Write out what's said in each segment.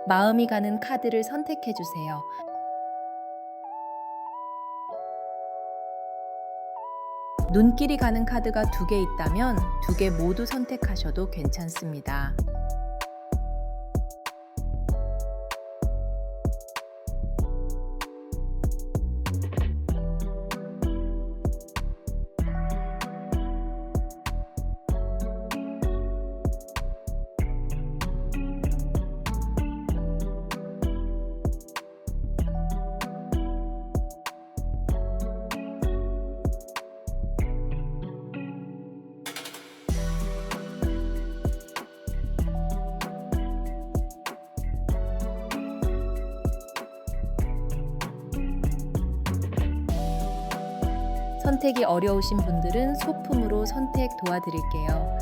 마음이 가는 카드를 선택해 주세요. 눈길이 가는 카드가 두 개 있다면 두 개 모두 선택하셔도 괜찮습니다. 선택이 어려우신 분들은 소품으로 선택 도와드릴게요.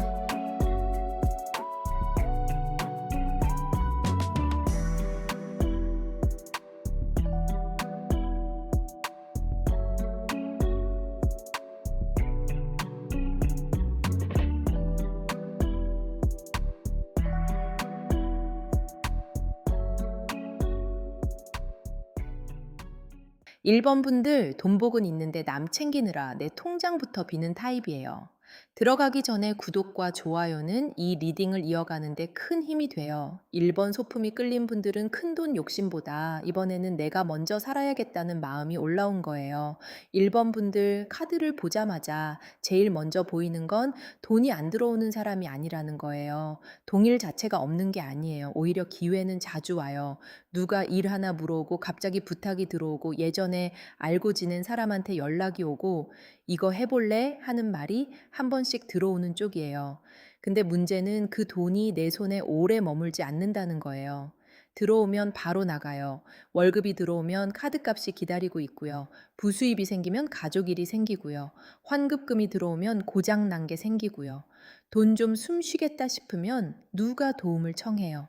일 번 분들 돈복은 있는데 남 챙기느라 내 통장부터 비는 타입이에요. 들어가기 전에 구독과 좋아요는 이 리딩을 이어가는데 큰 힘이 돼요. 1번 소품이 끌린 분들은 큰돈 욕심보다 이번에는 내가 먼저 살아야겠다는 마음이 올라온 거예요. 1번 분들 카드를 보자마자 제일 먼저 보이는 건 돈이 안 들어오는 사람이 아니라는 거예요. 동일 자체가 없는 게 아니에요. 오히려 기회는 자주 와요. 누가 일 하나 물어오고 갑자기 부탁이 들어오고 예전에 알고 지낸 사람한테 연락이 오고 이거 해볼래? 하는 말이 한 번씩 들어오는 쪽이에요. 근데 문제는 그 돈이 내 손에 오래 머물지 않는다는 거예요. 들어오면 바로 나가요. 월급이 들어오면 카드값이 기다리고 있고요. 부수입이 생기면 가족 일이 생기고요. 환급금이 들어오면 고장 난 게 생기고요. 돈 좀 숨 쉬겠다 싶으면 누가 도움을 청해요.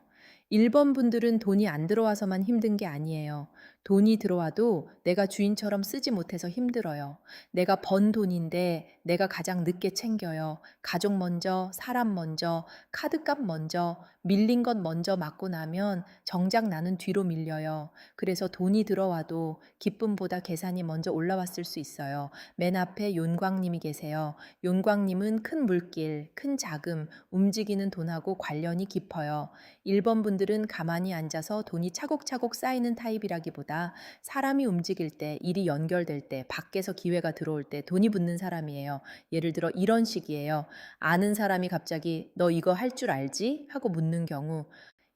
1번 분들은 돈이 안 들어와서만 힘든 게 아니에요. 돈이 들어와도 내가 주인처럼 쓰지 못해서 힘들어요. 내가 번 돈인데 내가 가장 늦게 챙겨요. 가족 먼저, 사람 먼저, 카드값 먼저, 밀린 것 먼저 맞고 나면 정작 나는 뒤로 밀려요. 그래서 돈이 들어와도 기쁨보다 계산이 먼저 올라왔을 수 있어요. 맨 앞에 윤광님이 계세요. 윤광님은 큰 물길, 큰 자금, 움직이는 돈하고 관련이 깊어요. 1번 분들은 가만히 앉아서 돈이 차곡차곡 쌓이는 타입이라기보다 사람이 움직일 때, 일이 연결될 때, 밖에서 기회가 들어올 때 돈이 붙는 사람이에요. 예를 들어 이런 식이에요. 아는 사람이 갑자기 너 이거 할 줄 알지? 하고 묻는 경우,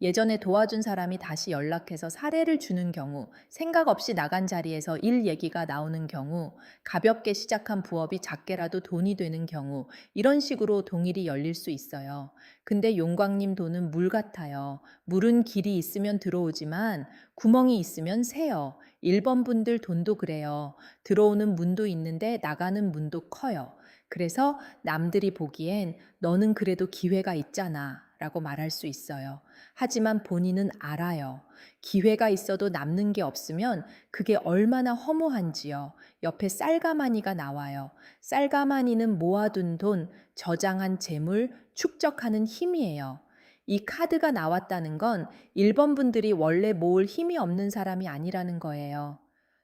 예전에 도와준 사람이 다시 연락해서 사례를 주는 경우, 생각 없이 나간 자리에서 일 얘기가 나오는 경우, 가볍게 시작한 부업이 작게라도 돈이 되는 경우, 이런 식으로 동일이 열릴 수 있어요. 근데 용광님 돈은 물 같아요. 물은 길이 있으면 들어오지만 구멍이 있으면 새요. 1번 분들 돈도 그래요. 들어오는 문도 있는데 나가는 문도 커요. 그래서 남들이 보기엔 너는 그래도 기회가 있잖아 라고 말할 수 있어요. 하지만 본인은 알아요. 기회가 있어도 남는 게 없으면 그게 얼마나 허무한지요. 옆에 쌀가마니가 나와요. 쌀가마니는 모아둔 돈, 저장한 재물, 축적하는 힘이에요. 이 카드가 나왔다는 건 1번 분들이 원래 모을 힘이 없는 사람이 아니라는 거예요.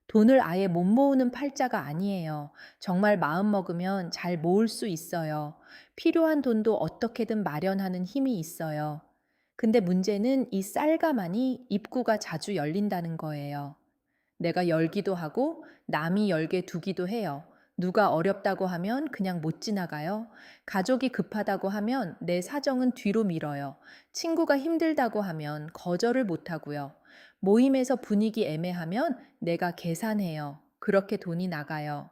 돈을 아예 못 모으는 팔자가 아니에요. 정말 마음 먹으면 잘 모을 수 있어요. 필요한 돈도 어떻게든 마련하는 힘이 있어요. 근데 문제는 이 쌀가마니 입구가 자주 열린다는 거예요. 내가 열기도 하고 남이 열게 두기도 해요. 누가 어렵다고 하면 그냥 못 지나가요. 가족이 급하다고 하면 내 사정은 뒤로 밀어요. 친구가 힘들다고 하면 거절을 못 하고요. 모임에서 분위기 애매하면 내가 계산해요. 그렇게 돈이 나가요.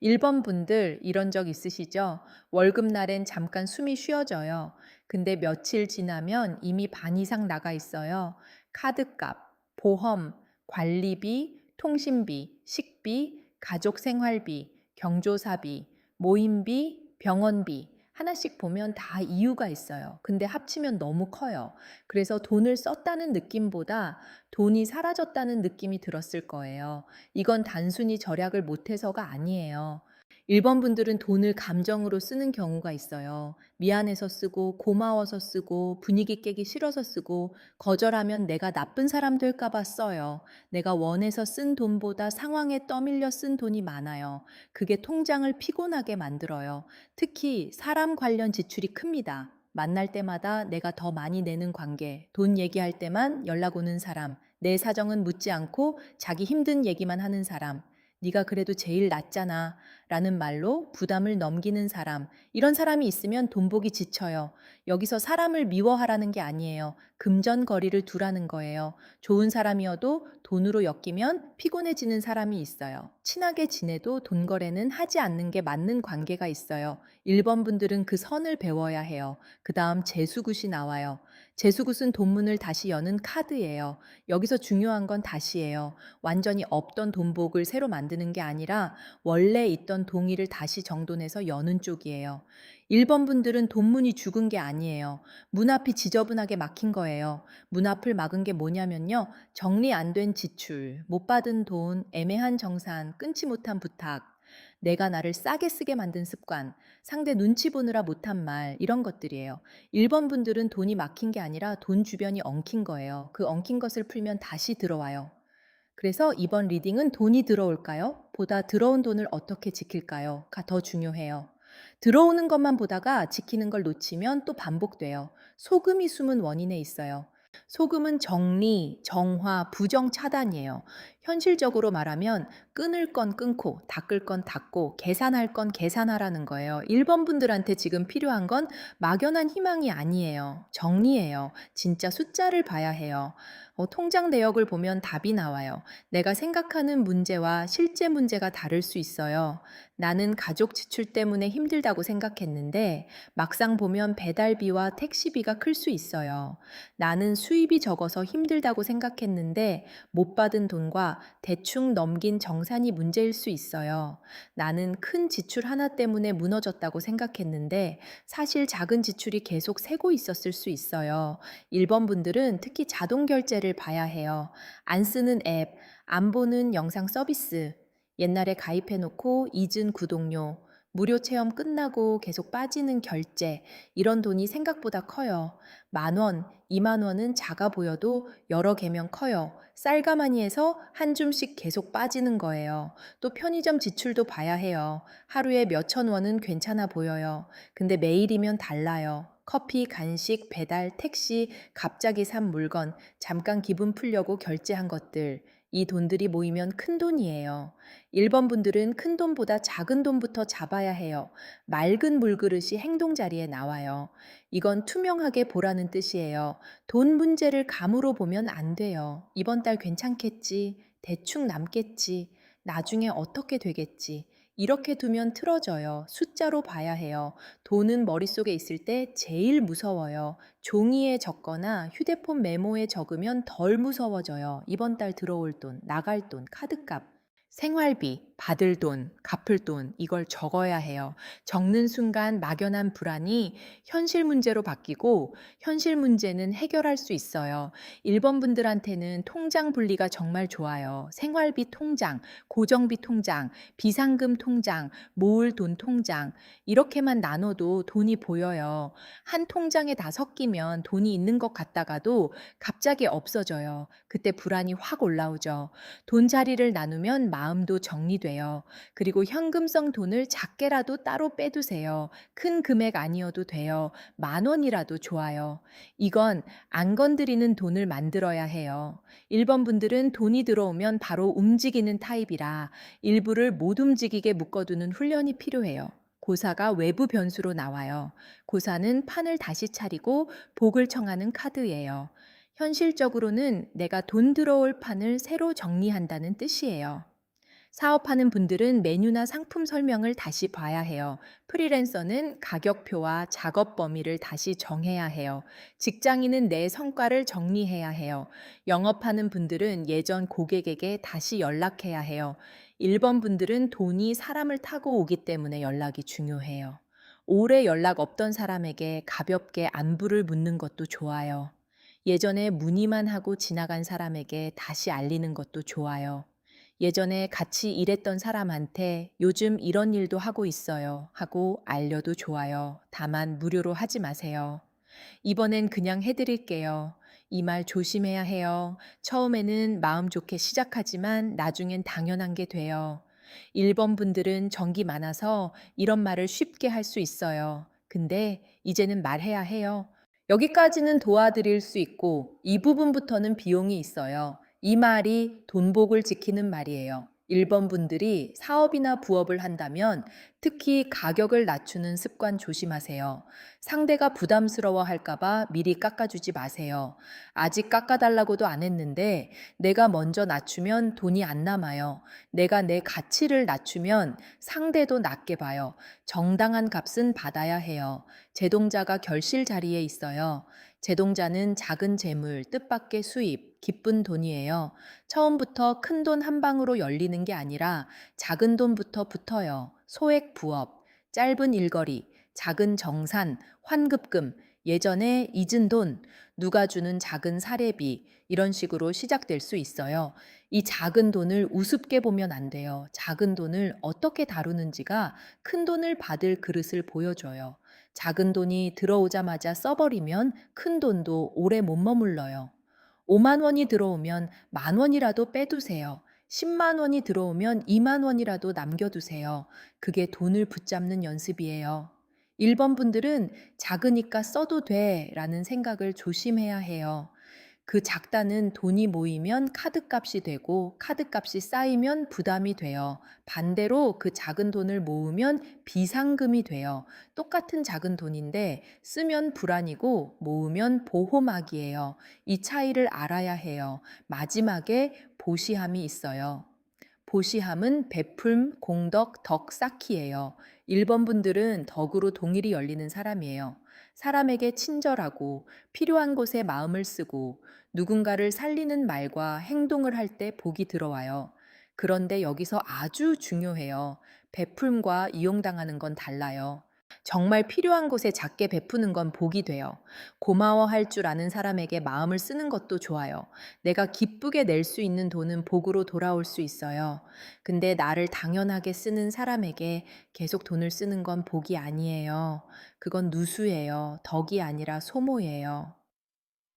1번 분들 이런 적 있으시죠? 월급날엔 잠깐 숨이 쉬어져요. 근데 며칠 지나면 이미 반 이상 나가 있어요. 카드값, 보험, 관리비, 통신비, 식비, 가족 생활비, 경조사비, 모임비, 병원비 하나씩 보면 다 이유가 있어요. 근데 합치면 너무 커요. 그래서 돈을 썼다는 느낌보다 돈이 사라졌다는 느낌이 들었을 거예요. 이건 단순히 절약을 못해서가 아니에요. 1번 분들은 돈을 감정으로 쓰는 경우가 있어요. 미안해서 쓰고, 고마워서 쓰고, 분위기 깨기 싫어서 쓰고, 거절하면 내가 나쁜 사람 될까 봐 써요. 내가 원해서 쓴 돈보다 상황에 떠밀려 쓴 돈이 많아요. 그게 통장을 피곤하게 만들어요. 특히 사람 관련 지출이 큽니다. 만날 때마다 내가 더 많이 내는 관계, 돈 얘기할 때만 연락 오는 사람, 내 사정은 묻지 않고 자기 힘든 얘기만 하는 사람, 네가 그래도 제일 낫잖아 라는 말로 부담을 넘기는 사람, 이런 사람이 있으면 돈복이 지쳐요. 여기서 사람을 미워하라는 게 아니에요. 금전거리를 두라는 거예요. 좋은 사람이어도 돈으로 엮이면 피곤해지는 사람이 있어요. 친하게 지내도 돈 거래는 하지 않는 게 맞는 관계가 있어요. 1번 분들은 그 선을 배워야 해요. 그 다음 재수굿이 나와요. 재수굿은 돈문을 다시 여는 카드예요. 여기서 중요한 건 다시예요. 완전히 없던 돈복을 새로 만드는 게 아니라 원래 있던 동의를 다시 정돈해서 여는 쪽이에요. 1번 분들은 돈문이 죽은 게 아니에요. 문 앞이 지저분하게 막힌 거예요. 문 앞을 막은 게 뭐냐면요. 정리 안 된 지출, 못 받은 돈, 애매한 정산, 끊지 못한 부탁, 내가 나를 싸게 쓰게 만든 습관, 상대 눈치 보느라 못한 말, 이런 것들이에요. 1번 분들은 돈이 막힌 게 아니라 돈 주변이 엉킨 거예요. 그 엉킨 것을 풀면 다시 들어와요. 그래서 이번 리딩은 돈이 들어올까요? 보다 들어온 돈을 어떻게 지킬까요? 가 더 중요해요. 들어오는 것만 보다가 지키는 걸 놓치면 또 반복돼요. 소금이 숨은 원인에 있어요. 소금은 정리, 정화, 부정 차단이에요. 현실적으로 말하면 끊을 건 끊고 닦을 건 닦고 계산할 건 계산하라는 거예요. 1번 분들한테 지금 필요한 건 막연한 희망이 아니에요. 정리예요. 진짜 숫자를 봐야 해요. 통장 내역을 보면 답이 나와요. 내가 생각하는 문제와 실제 문제가 다를 수 있어요. 나는 가족 지출 때문에 힘들다고 생각했는데 막상 보면 배달비와 택시비가 클 수 있어요. 나는 수입이 적어서 힘들다고 생각했는데 못 받은 돈과 대충 넘긴 정산이 문제일 수 있어요. 나는 큰 지출 하나 때문에 무너졌다고 생각했는데 사실 작은 지출이 계속 새고 있었을 수 있어요. 1번 분들은 특히 자동 결제를 봐야 해요. 안 쓰는 앱, 안 보는 영상 서비스, 옛날에 가입해놓고 잊은 구독료, 무료 체험 끝나고 계속 빠지는 결제, 이런 돈이 생각보다 커요. 10,000원, 20,000원은 작아 보여도 여러 개면 커요. 쌀가마니에서 한 줌씩 계속 빠지는 거예요. 또 편의점 지출도 봐야 해요. 하루에 몇천 원은 괜찮아 보여요. 근데 매일이면 달라요. 커피, 간식, 배달, 택시, 갑자기 산 물건, 잠깐 기분 풀려고 결제한 것들. 이 돈들이 모이면 큰 돈이에요. 1번 분들은 큰 돈보다 작은 돈부터 잡아야 해요. 맑은 물그릇이 행동 자리에 나와요. 이건 투명하게 보라는 뜻이에요. 돈 문제를 감으로 보면 안 돼요. 이번 달 괜찮겠지. 대충 남겠지. 나중에 어떻게 되겠지. 이렇게 두면 틀어져요. 숫자로 봐야 해요. 돈은 머릿속에 있을 때 제일 무서워요. 종이에 적거나 휴대폰 메모에 적으면 덜 무서워져요. 이번 달 들어올 돈, 나갈 돈, 카드값. 생활비, 받을 돈, 갚을 돈, 이걸 적어야 해요. 적는 순간 막연한 불안이 현실 문제로 바뀌고 현실 문제는 해결할 수 있어요. 1번 분들한테는 통장 분리가 정말 좋아요. 생활비 통장, 고정비 통장, 비상금 통장, 모을 돈 통장, 이렇게만 나눠도 돈이 보여요. 한 통장에 다 섞이면 돈이 있는 것 같다가도 갑자기 없어져요. 그때 불안이 확 올라오죠. 돈 자리를 나누면 마음도 정리돼요. 그리고 현금성 돈을 작게라도 따로 빼두세요. 큰 금액 아니어도 돼요. 10,000원이라도 좋아요. 이건 안 건드리는 돈을 만들어야 해요. 1번 분들은 돈이 들어오면 바로 움직이는 타입이라 일부를 못 움직이게 묶어두는 훈련이 필요해요. 고사가 외부 변수로 나와요. 고사는 판을 다시 차리고 복을 청하는 카드예요. 현실적으로는 내가 돈 들어올 판을 새로 정리한다는 뜻이에요. 사업하는 분들은 메뉴나 상품 설명을 다시 봐야 해요. 프리랜서는 가격표와 작업 범위를 다시 정해야 해요. 직장인은 내 성과를 정리해야 해요. 영업하는 분들은 예전 고객에게 다시 연락해야 해요. 1번 분들은 돈이 사람을 타고 오기 때문에 연락이 중요해요. 오래 연락 없던 사람에게 가볍게 안부를 묻는 것도 좋아요. 예전에 문의만 하고 지나간 사람에게 다시 알리는 것도 좋아요. 예전에 같이 일했던 사람한테 요즘 이런 일도 하고 있어요 하고 알려도 좋아요. 다만 무료로 하지 마세요. 이번엔 그냥 해드릴게요. 이 말 조심해야 해요. 처음에는 마음 좋게 시작하지만 나중엔 당연한 게 돼요. 1번 분들은 정기 많아서 이런 말을 쉽게 할 수 있어요. 근데 이제는 말해야 해요. 여기까지는 도와드릴 수 있고 이 부분부터는 비용이 있어요. 이 말이 돈복을 지키는 말이에요. 1번 분들이 사업이나 부업을 한다면 특히 가격을 낮추는 습관 조심하세요. 상대가 부담스러워 할까봐 미리 깎아주지 마세요. 아직 깎아달라고도 안 했는데 내가 먼저 낮추면 돈이 안 남아요. 내가 내 가치를 낮추면 상대도 낮게 봐요. 정당한 값은 받아야 해요. 제동자가 결실 자리에 있어요. 제동자는 작은 재물, 뜻밖의 수입, 기쁜 돈이에요. 처음부터 큰 돈 한 방으로 열리는 게 아니라 작은 돈부터 붙어요. 소액 부업, 짧은 일거리, 작은 정산, 환급금, 예전에 잊은 돈, 누가 주는 작은 사례비, 이런 식으로 시작될 수 있어요. 이 작은 돈을 우습게 보면 안 돼요. 작은 돈을 어떻게 다루는지가 큰 돈을 받을 그릇을 보여줘요. 작은 돈이 들어오자마자 써버리면 큰 돈도 오래 못 머물러요. 5만 원이 들어오면 만 원이라도 빼두세요. 10만 원이 들어오면 2만 원이라도 남겨두세요. 그게 돈을 붙잡는 연습이에요. 1번 분들은 작으니까 써도 돼 라는 생각을 조심해야 해요. 그 작다는 돈이 모이면 카드값이 되고 카드값이 쌓이면 부담이 돼요. 반대로 그 작은 돈을 모으면 비상금이 돼요. 똑같은 작은 돈인데 쓰면 불안이고 모으면 보호막이에요. 이 차이를 알아야 해요. 마지막에 보시함이 있어요. 보시함은 베풀, 공덕, 덕 쌓기예요. 1번 분들은 덕으로 동일이 열리는 사람이에요. 사람에게 친절하고 필요한 곳에 마음을 쓰고 누군가를 살리는 말과 행동을 할 때 복이 들어와요. 그런데 여기서 아주 중요해요. 베풀과 이용당하는 건 달라요. 정말 필요한 곳에 작게 베푸는 건 복이 돼요. 고마워할 줄 아는 사람에게 마음을 쓰는 것도 좋아요. 내가 기쁘게 낼 수 있는 돈은 복으로 돌아올 수 있어요. 근데 나를 당연하게 쓰는 사람에게 계속 돈을 쓰는 건 복이 아니에요. 그건 누수예요. 덕이 아니라 소모예요.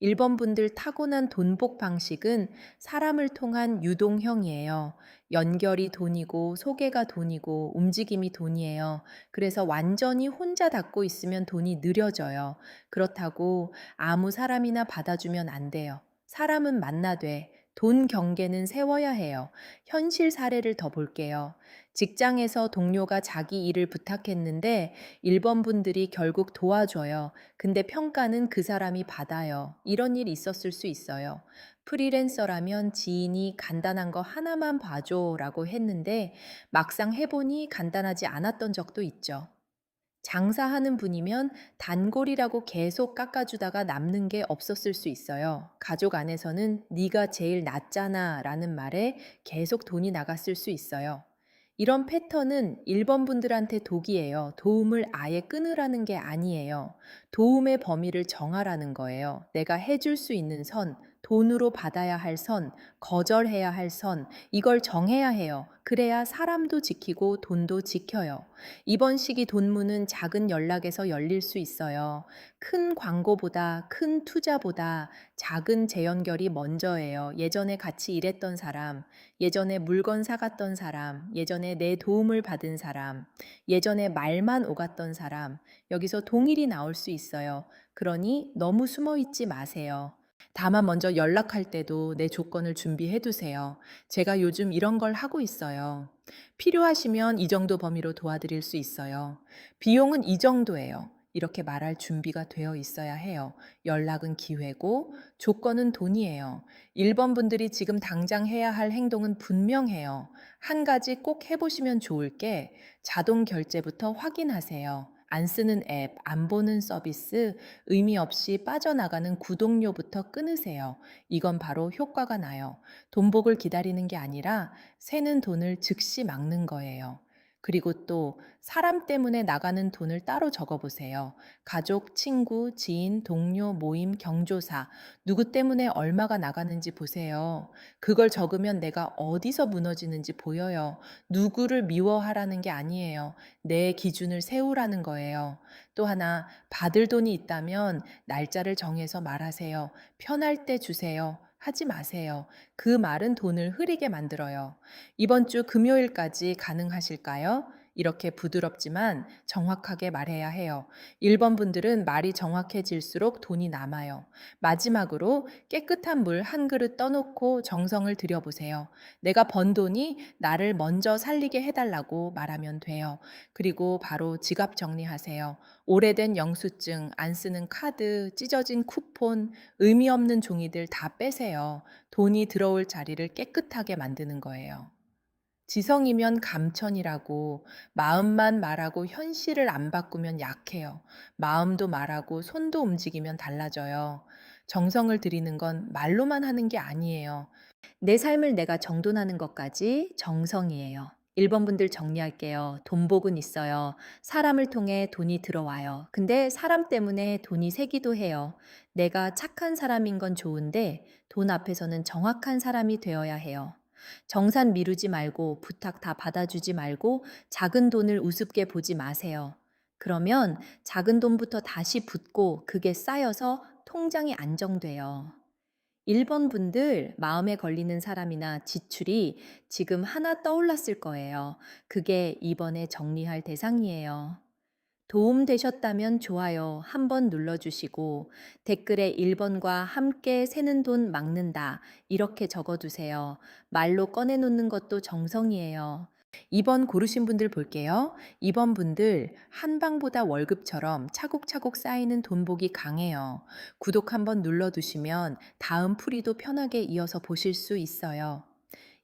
1번 분들 타고난 돈복 방식은 사람을 통한 유동형이에요. 연결이 돈이고 소개가 돈이고 움직임이 돈이에요. 그래서 완전히 혼자 닫고 있으면 돈이 느려져요. 그렇다고 아무 사람이나 받아주면 안 돼요. 사람은 만나되 돈 경계는 세워야 해요. 현실 사례를 더 볼게요. 직장에서 동료가 자기 일을 부탁했는데 1번 분들이 결국 도와줘요. 근데 평가는 그 사람이 받아요. 이런 일이 있었을 수 있어요. 프리랜서라면 지인이 간단한 거 하나만 봐줘라고 했는데 막상 해보니 간단하지 않았던 적도 있죠. 장사하는 분이면 단골이라고 계속 깎아주다가 남는 게 없었을 수 있어요. 가족 안에서는 네가 제일 낫잖아 라는 말에 계속 돈이 나갔을 수 있어요. 이런 패턴은 1번 분들한테 독이에요. 도움을 아예 끊으라는 게 아니에요. 도움의 범위를 정하라는 거예요. 내가 해줄 수 있는 선, 돈으로 받아야 할 선, 거절해야 할 선, 이걸 정해야 해요. 그래야 사람도 지키고 돈도 지켜요. 이번 시기 돈문은 작은 연락에서 열릴 수 있어요. 큰 광고보다, 큰 투자보다 작은 재연결이 먼저예요. 예전에 같이 일했던 사람, 예전에 물건 사갔던 사람, 예전에 내 도움을 받은 사람, 예전에 말만 오갔던 사람, 여기서 동일이 나올 수 있어요. 그러니 너무 숨어 있지 마세요. 다만 먼저 연락할 때도 내 조건을 준비해 두세요. 제가 요즘 이런 걸 하고 있어요. 필요하시면 이 정도 범위로 도와드릴 수 있어요. 비용은 이 정도예요. 이렇게 말할 준비가 되어 있어야 해요. 연락은 기회고 조건은 돈이에요. 1번 분들이 지금 당장 해야 할 행동은 분명해요. 한 가지 꼭 해보시면 좋을 게 자동 결제부터 확인하세요. 안 쓰는 앱, 안 보는 서비스, 의미 없이 빠져나가는 구독료부터 끊으세요. 이건 바로 효과가 나요. 돈복을 기다리는 게 아니라 새는 돈을 즉시 막는 거예요. 그리고 또 사람 때문에 나가는 돈을 따로 적어 보세요. 가족, 친구, 지인, 동료, 모임, 경조사, 누구 때문에 얼마가 나가는지 보세요. 그걸 적으면 내가 어디서 무너지는지 보여요. 누구를 미워하라는 게 아니에요. 내 기준을 세우라는 거예요. 또 하나, 받을 돈이 있다면 날짜를 정해서 말하세요. 편할 때 주세요. 하지 마세요. 그 말은 돈을 흐리게 만들어요. 이번 주 금요일까지 가능하실까요? 이렇게 부드럽지만 정확하게 말해야 해요. 1번 분들은 말이 정확해질수록 돈이 남아요. 마지막으로 깨끗한 물 한 그릇 떠놓고 정성을 들여보세요. 내가 번 돈이 나를 먼저 살리게 해달라고 말하면 돼요. 그리고 바로 지갑 정리하세요. 오래된 영수증, 안 쓰는 카드, 찢어진 쿠폰, 의미 없는 종이들 다 빼세요. 돈이 들어올 자리를 깨끗하게 만드는 거예요. 지성이면 감천이라고 마음만 말하고 현실을 안 바꾸면 약해요. 마음도 말하고 손도 움직이면 달라져요. 정성을 들이는 건 말로만 하는 게 아니에요. 내 삶을 내가 정돈하는 것까지 정성이에요. 1번 분들 정리할게요. 돈복은 있어요. 사람을 통해 돈이 들어와요. 근데 사람 때문에 돈이 새기도 해요. 내가 착한 사람인 건 좋은데 돈 앞에서는 정확한 사람이 되어야 해요. 정산 미루지 말고 부탁 다 받아주지 말고 작은 돈을 우습게 보지 마세요. 그러면 작은 돈부터 다시 붙고 그게 쌓여서 통장이 안정돼요. 1번 분들 마음에 걸리는 사람이나 지출이 지금 하나 떠올랐을 거예요. 그게 이번에 정리할 대상이에요. 도움 되셨다면 좋아요 한번 눌러주시고 댓글에 1번과 함께 새는 돈 막는다 이렇게 적어두세요. 말로 꺼내놓는 것도 정성이에요. 2번 고르신 분들 볼게요. 2번 분들 한방보다 월급처럼 차곡차곡 쌓이는 돈복이 강해요. 구독 한번 눌러두시면 다음 풀이도 편하게 이어서 보실 수 있어요.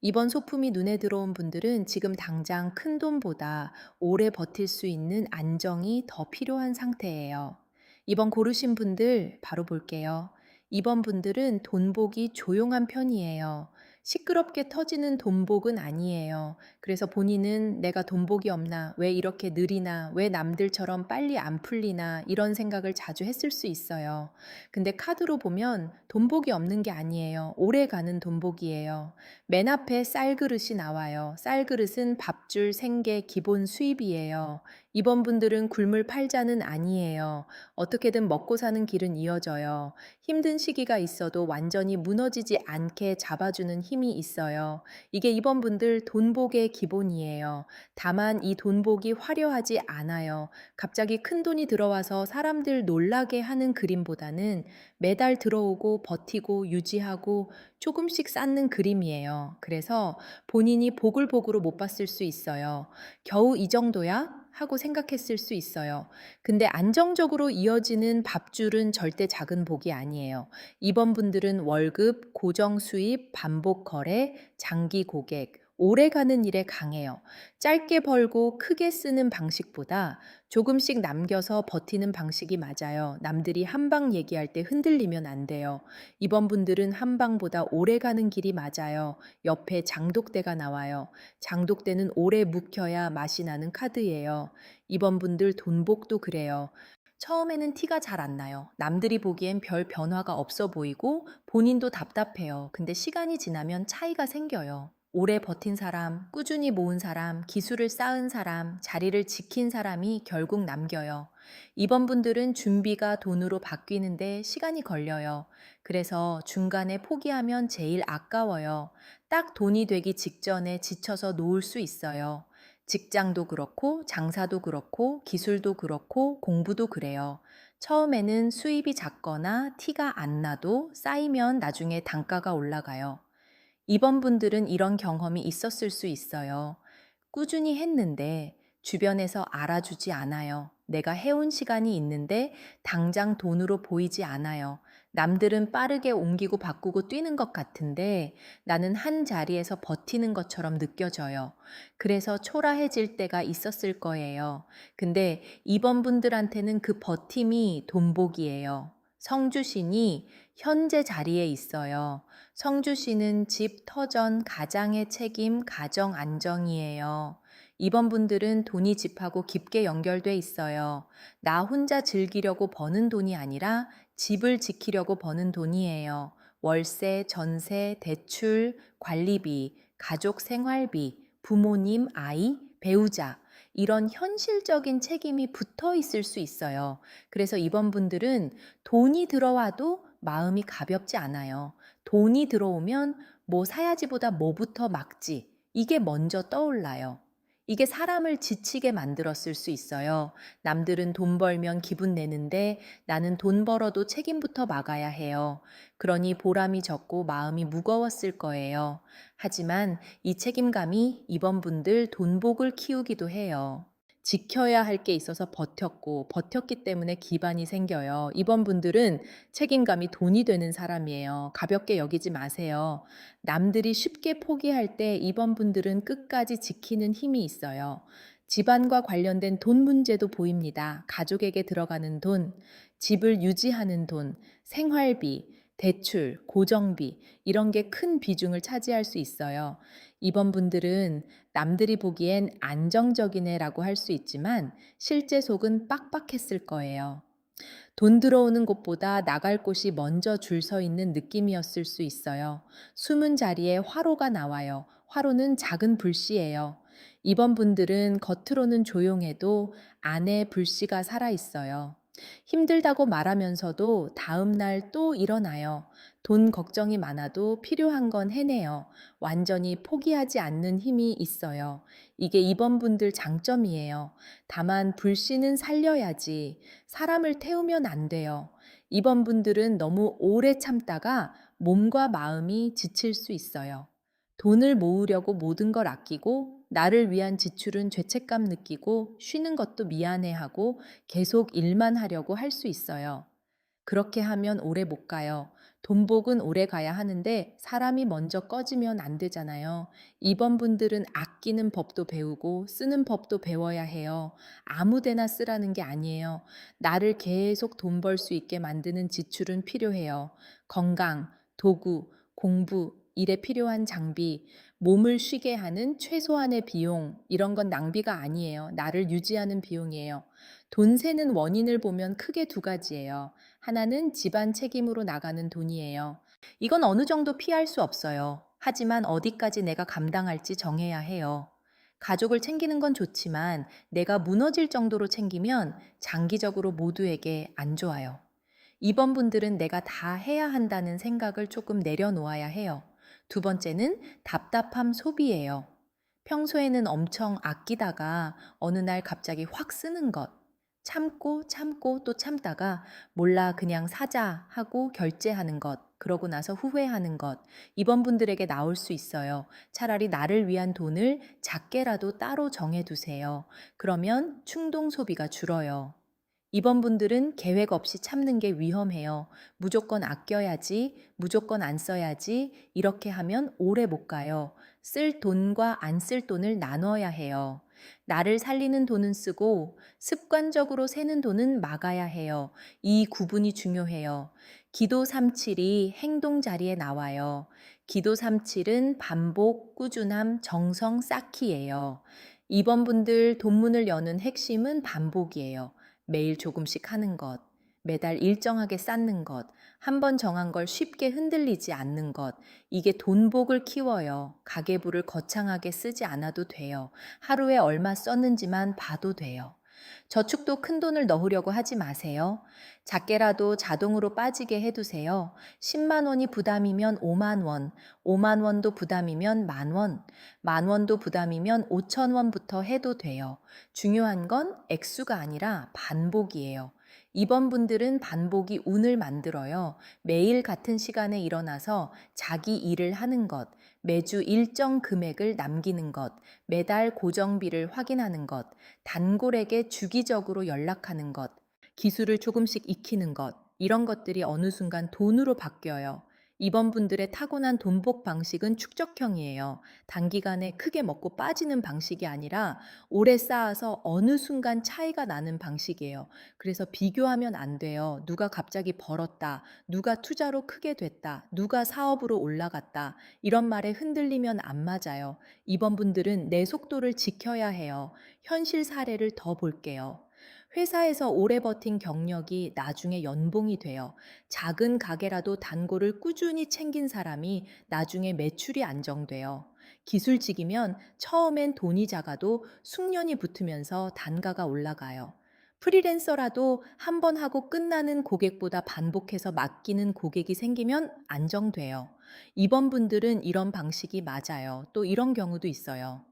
이번 소품이 눈에 들어온 분들은 지금 당장 큰 돈보다 오래 버틸 수 있는 안정이 더 필요한 상태예요. 이번 고르신 분들 바로 볼게요. 이번 분들은 돈복이 조용한 편이에요. 시끄럽게 터지는 돈복은 아니에요. 그래서 본인은 내가 돈복이 없나, 왜 이렇게 느리나, 왜 남들처럼 빨리 안 풀리나 이런 생각을 자주 했을 수 있어요. 근데 카드로 보면 돈복이 없는 게 아니에요. 오래 가는 돈복이에요. 맨 앞에 쌀그릇이 나와요. 쌀그릇은 밥줄, 생계, 기본 수입이에요. 이번 분들은 굶을 팔자는 아니에요. 어떻게든 먹고 사는 길은 이어져요. 힘든 시기가 있어도 완전히 무너지지 않게 잡아주는 힘이 있어요. 이게 이번 분들 돈복의 기본이에요. 다만 이 돈복이 화려하지 않아요. 갑자기 큰 돈이 들어와서 사람들 놀라게 하는 그림보다는 매달 들어오고 버티고 유지하고 조금씩 쌓는 그림이에요. 그래서 본인이 복을 복으로 못 봤을 수 있어요. 겨우 이 정도야? 하고 생각했을 수 있어요. 근데 안정적으로 이어지는 밥줄은 절대 작은 복이 아니에요. 이번 분들은 월급, 고정 수입, 반복 거래, 장기 고객, 오래 가는 일에 강해요. 짧게 벌고 크게 쓰는 방식보다 조금씩 남겨서 버티는 방식이 맞아요. 남들이 한방 얘기할 때 흔들리면 안 돼요. 이번 분들은 한방보다 오래 가는 길이 맞아요. 옆에 장독대가 나와요. 장독대는 오래 묵혀야 맛이 나는 카드예요. 이번 분들 돈복도 그래요. 처음에는 티가 잘 안 나요. 남들이 보기엔 별 변화가 없어 보이고 본인도 답답해요. 근데 시간이 지나면 차이가 생겨요. 오래 버틴 사람, 꾸준히 모은 사람, 기술을 쌓은 사람, 자리를 지킨 사람이 결국 남겨요. 이번 분들은 준비가 돈으로 바뀌는데 시간이 걸려요. 그래서 중간에 포기하면 제일 아까워요. 딱 돈이 되기 직전에 지쳐서 놓을 수 있어요. 직장도 그렇고, 장사도 그렇고, 기술도 그렇고, 공부도 그래요. 처음에는 수입이 작거나 티가 안 나도 쌓이면 나중에 단가가 올라가요. 이번 분들은 이런 경험이 있었을 수 있어요. 꾸준히 했는데 주변에서 알아주지 않아요. 내가 해온 시간이 있는데 당장 돈으로 보이지 않아요. 남들은 빠르게 옮기고 바꾸고 뛰는 것 같은데 나는 한 자리에서 버티는 것처럼 느껴져요. 그래서 초라해질 때가 있었을 거예요. 근데 이번 분들한테는 그 버팀이 돈복이에요. 성주신이 현재 자리에 있어요. 성주신은 집, 터전, 가장의 책임, 가정 안정이에요. 이번 분들은 돈이 집하고 깊게 연결돼 있어요. 나 혼자 즐기려고 버는 돈이 아니라 집을 지키려고 버는 돈이에요. 월세, 전세, 대출, 관리비, 가족 생활비, 부모님, 아이, 배우자. 이런 현실적인 책임이 붙어 있을 수 있어요. 그래서 이번 분들은 돈이 들어와도 마음이 가볍지 않아요. 돈이 들어오면 뭐 사야지보다 뭐부터 막지. 이게 먼저 떠올라요. 이게 사람을 지치게 만들었을 수 있어요. 남들은 돈 벌면 기분 내는데 나는 돈 벌어도 책임부터 막아야 해요. 그러니 보람이 적고 마음이 무거웠을 거예요. 하지만 이 책임감이 이번 분들 돈복을 키우기도 해요. 지켜야 할 게 있어서 버텼고, 버텼기 때문에 기반이 생겨요. 이번 분들은 책임감이 돈이 되는 사람이에요. 가볍게 여기지 마세요. 남들이 쉽게 포기할 때 이번 분들은 끝까지 지키는 힘이 있어요. 집안과 관련된 돈 문제도 보입니다. 가족에게 들어가는 돈, 집을 유지하는 돈, 생활비, 대출, 고정비, 이런 게 큰 비중을 차지할 수 있어요. 이번 분들은 남들이 보기엔 안정적인 애라고 할 수 있지만 실제 속은 빡빡했을 거예요. 돈 들어오는 곳보다 나갈 곳이 먼저 줄 서 있는 느낌이었을 수 있어요. 숨은 자리에 화로가 나와요. 화로는 작은 불씨예요. 이번 분들은 겉으로는 조용해도 안에 불씨가 살아 있어요. 힘들다고 말하면서도 다음 날 또 일어나요. 돈 걱정이 많아도 필요한 건 해내요. 완전히 포기하지 않는 힘이 있어요. 이게 이번 분들 장점이에요. 다만 불씨는 살려야지. 사람을 태우면 안 돼요. 이번 분들은 너무 오래 참다가 몸과 마음이 지칠 수 있어요. 돈을 모으려고 모든 걸 아끼고 나를 위한 지출은 죄책감 느끼고 쉬는 것도 미안해하고 계속 일만 하려고 할 수 있어요. 그렇게 하면 오래 못 가요. 돈복은 오래 가야 하는데 사람이 먼저 꺼지면 안 되잖아요. 이번 분들은 아끼는 법도 배우고 쓰는 법도 배워야 해요. 아무 데나 쓰라는 게 아니에요. 나를 계속 돈 벌 수 있게 만드는 지출은 필요해요. 건강, 도구, 공부, 일에 필요한 장비, 몸을 쉬게 하는 최소한의 비용, 이런 건 낭비가 아니에요. 나를 유지하는 비용이에요. 돈 세는 원인을 보면 크게 두 가지예요. 하나는 집안 책임으로 나가는 돈이에요. 이건 어느 정도 피할 수 없어요. 하지만 어디까지 내가 감당할지 정해야 해요. 가족을 챙기는 건 좋지만 내가 무너질 정도로 챙기면 장기적으로 모두에게 안 좋아요. 이번 분들은 내가 다 해야 한다는 생각을 조금 내려놓아야 해요. 두 번째는 답답함 소비예요. 평소에는 엄청 아끼다가 어느 날 갑자기 확 쓰는 것. 참고 참고 또 참다가 몰라 그냥 사자 하고 결제하는 것. 그러고 나서 후회하는 것. 이번 분들에게 나올 수 있어요. 차라리 나를 위한 돈을 작게라도 따로 정해두세요. 그러면 충동 소비가 줄어요. 이번 분들은 계획 없이 참는 게 위험해요. 무조건 아껴야지, 무조건 안 써야지, 이렇게 하면 오래 못 가요. 쓸 돈과 안 쓸 돈을 나눠야 해요. 나를 살리는 돈은 쓰고 습관적으로 새는 돈은 막아야 해요. 이 구분이 중요해요. 기도 37이 행동 자리에 나와요. 기도 37은 반복, 꾸준함, 정성 쌓기예요. 이번 분들 돈문을 여는 핵심은 반복이에요. 매일 조금씩 하는 것, 매달 일정하게 쌓는 것, 한 번 정한 걸 쉽게 흔들리지 않는 것, 이게 돈복을 키워요. 가계부를 거창하게 쓰지 않아도 돼요. 하루에 얼마 썼는지만 봐도 돼요. 저축도 큰 돈을 넣으려고 하지 마세요. 작게라도 자동으로 빠지게 해두세요. 10만 원이 부담이면 5만 원, 5만 원도 부담이면 만 원, 만 원도 부담이면 5천 원부터 해도 돼요. 중요한 건 액수가 아니라 반복이에요. 이번 분들은 반복이 운을 만들어요. 매일 같은 시간에 일어나서 자기 일을 하는 것, 매주 일정 금액을 남기는 것, 매달 고정비를 확인하는 것, 단골에게 주기적으로 연락하는 것, 기술을 조금씩 익히는 것, 이런 것들이 어느 순간 돈으로 바뀌어요. 이번 분들의 타고난 돈복 방식은 축적형이에요. 단기간에 크게 먹고 빠지는 방식이 아니라 오래 쌓아서 어느 순간 차이가 나는 방식이에요. 그래서 비교하면 안 돼요. 누가 갑자기 벌었다, 누가 투자로 크게 됐다, 누가 사업으로 올라갔다. 이런 말에 흔들리면 안 맞아요. 이번 분들은 내 속도를 지켜야 해요. 현실 사례를 더 볼게요. 회사에서 오래 버틴 경력이 나중에 연봉이 돼요. 작은 가게라도 단골을 꾸준히 챙긴 사람이 나중에 매출이 안정돼요. 기술직이면 처음엔 돈이 작아도 숙련이 붙으면서 단가가 올라가요. 프리랜서라도 한 번 하고 끝나는 고객보다 반복해서 맡기는 고객이 생기면 안정돼요. 이번 분들은 이런 방식이 맞아요. 또 이런 경우도 있어요.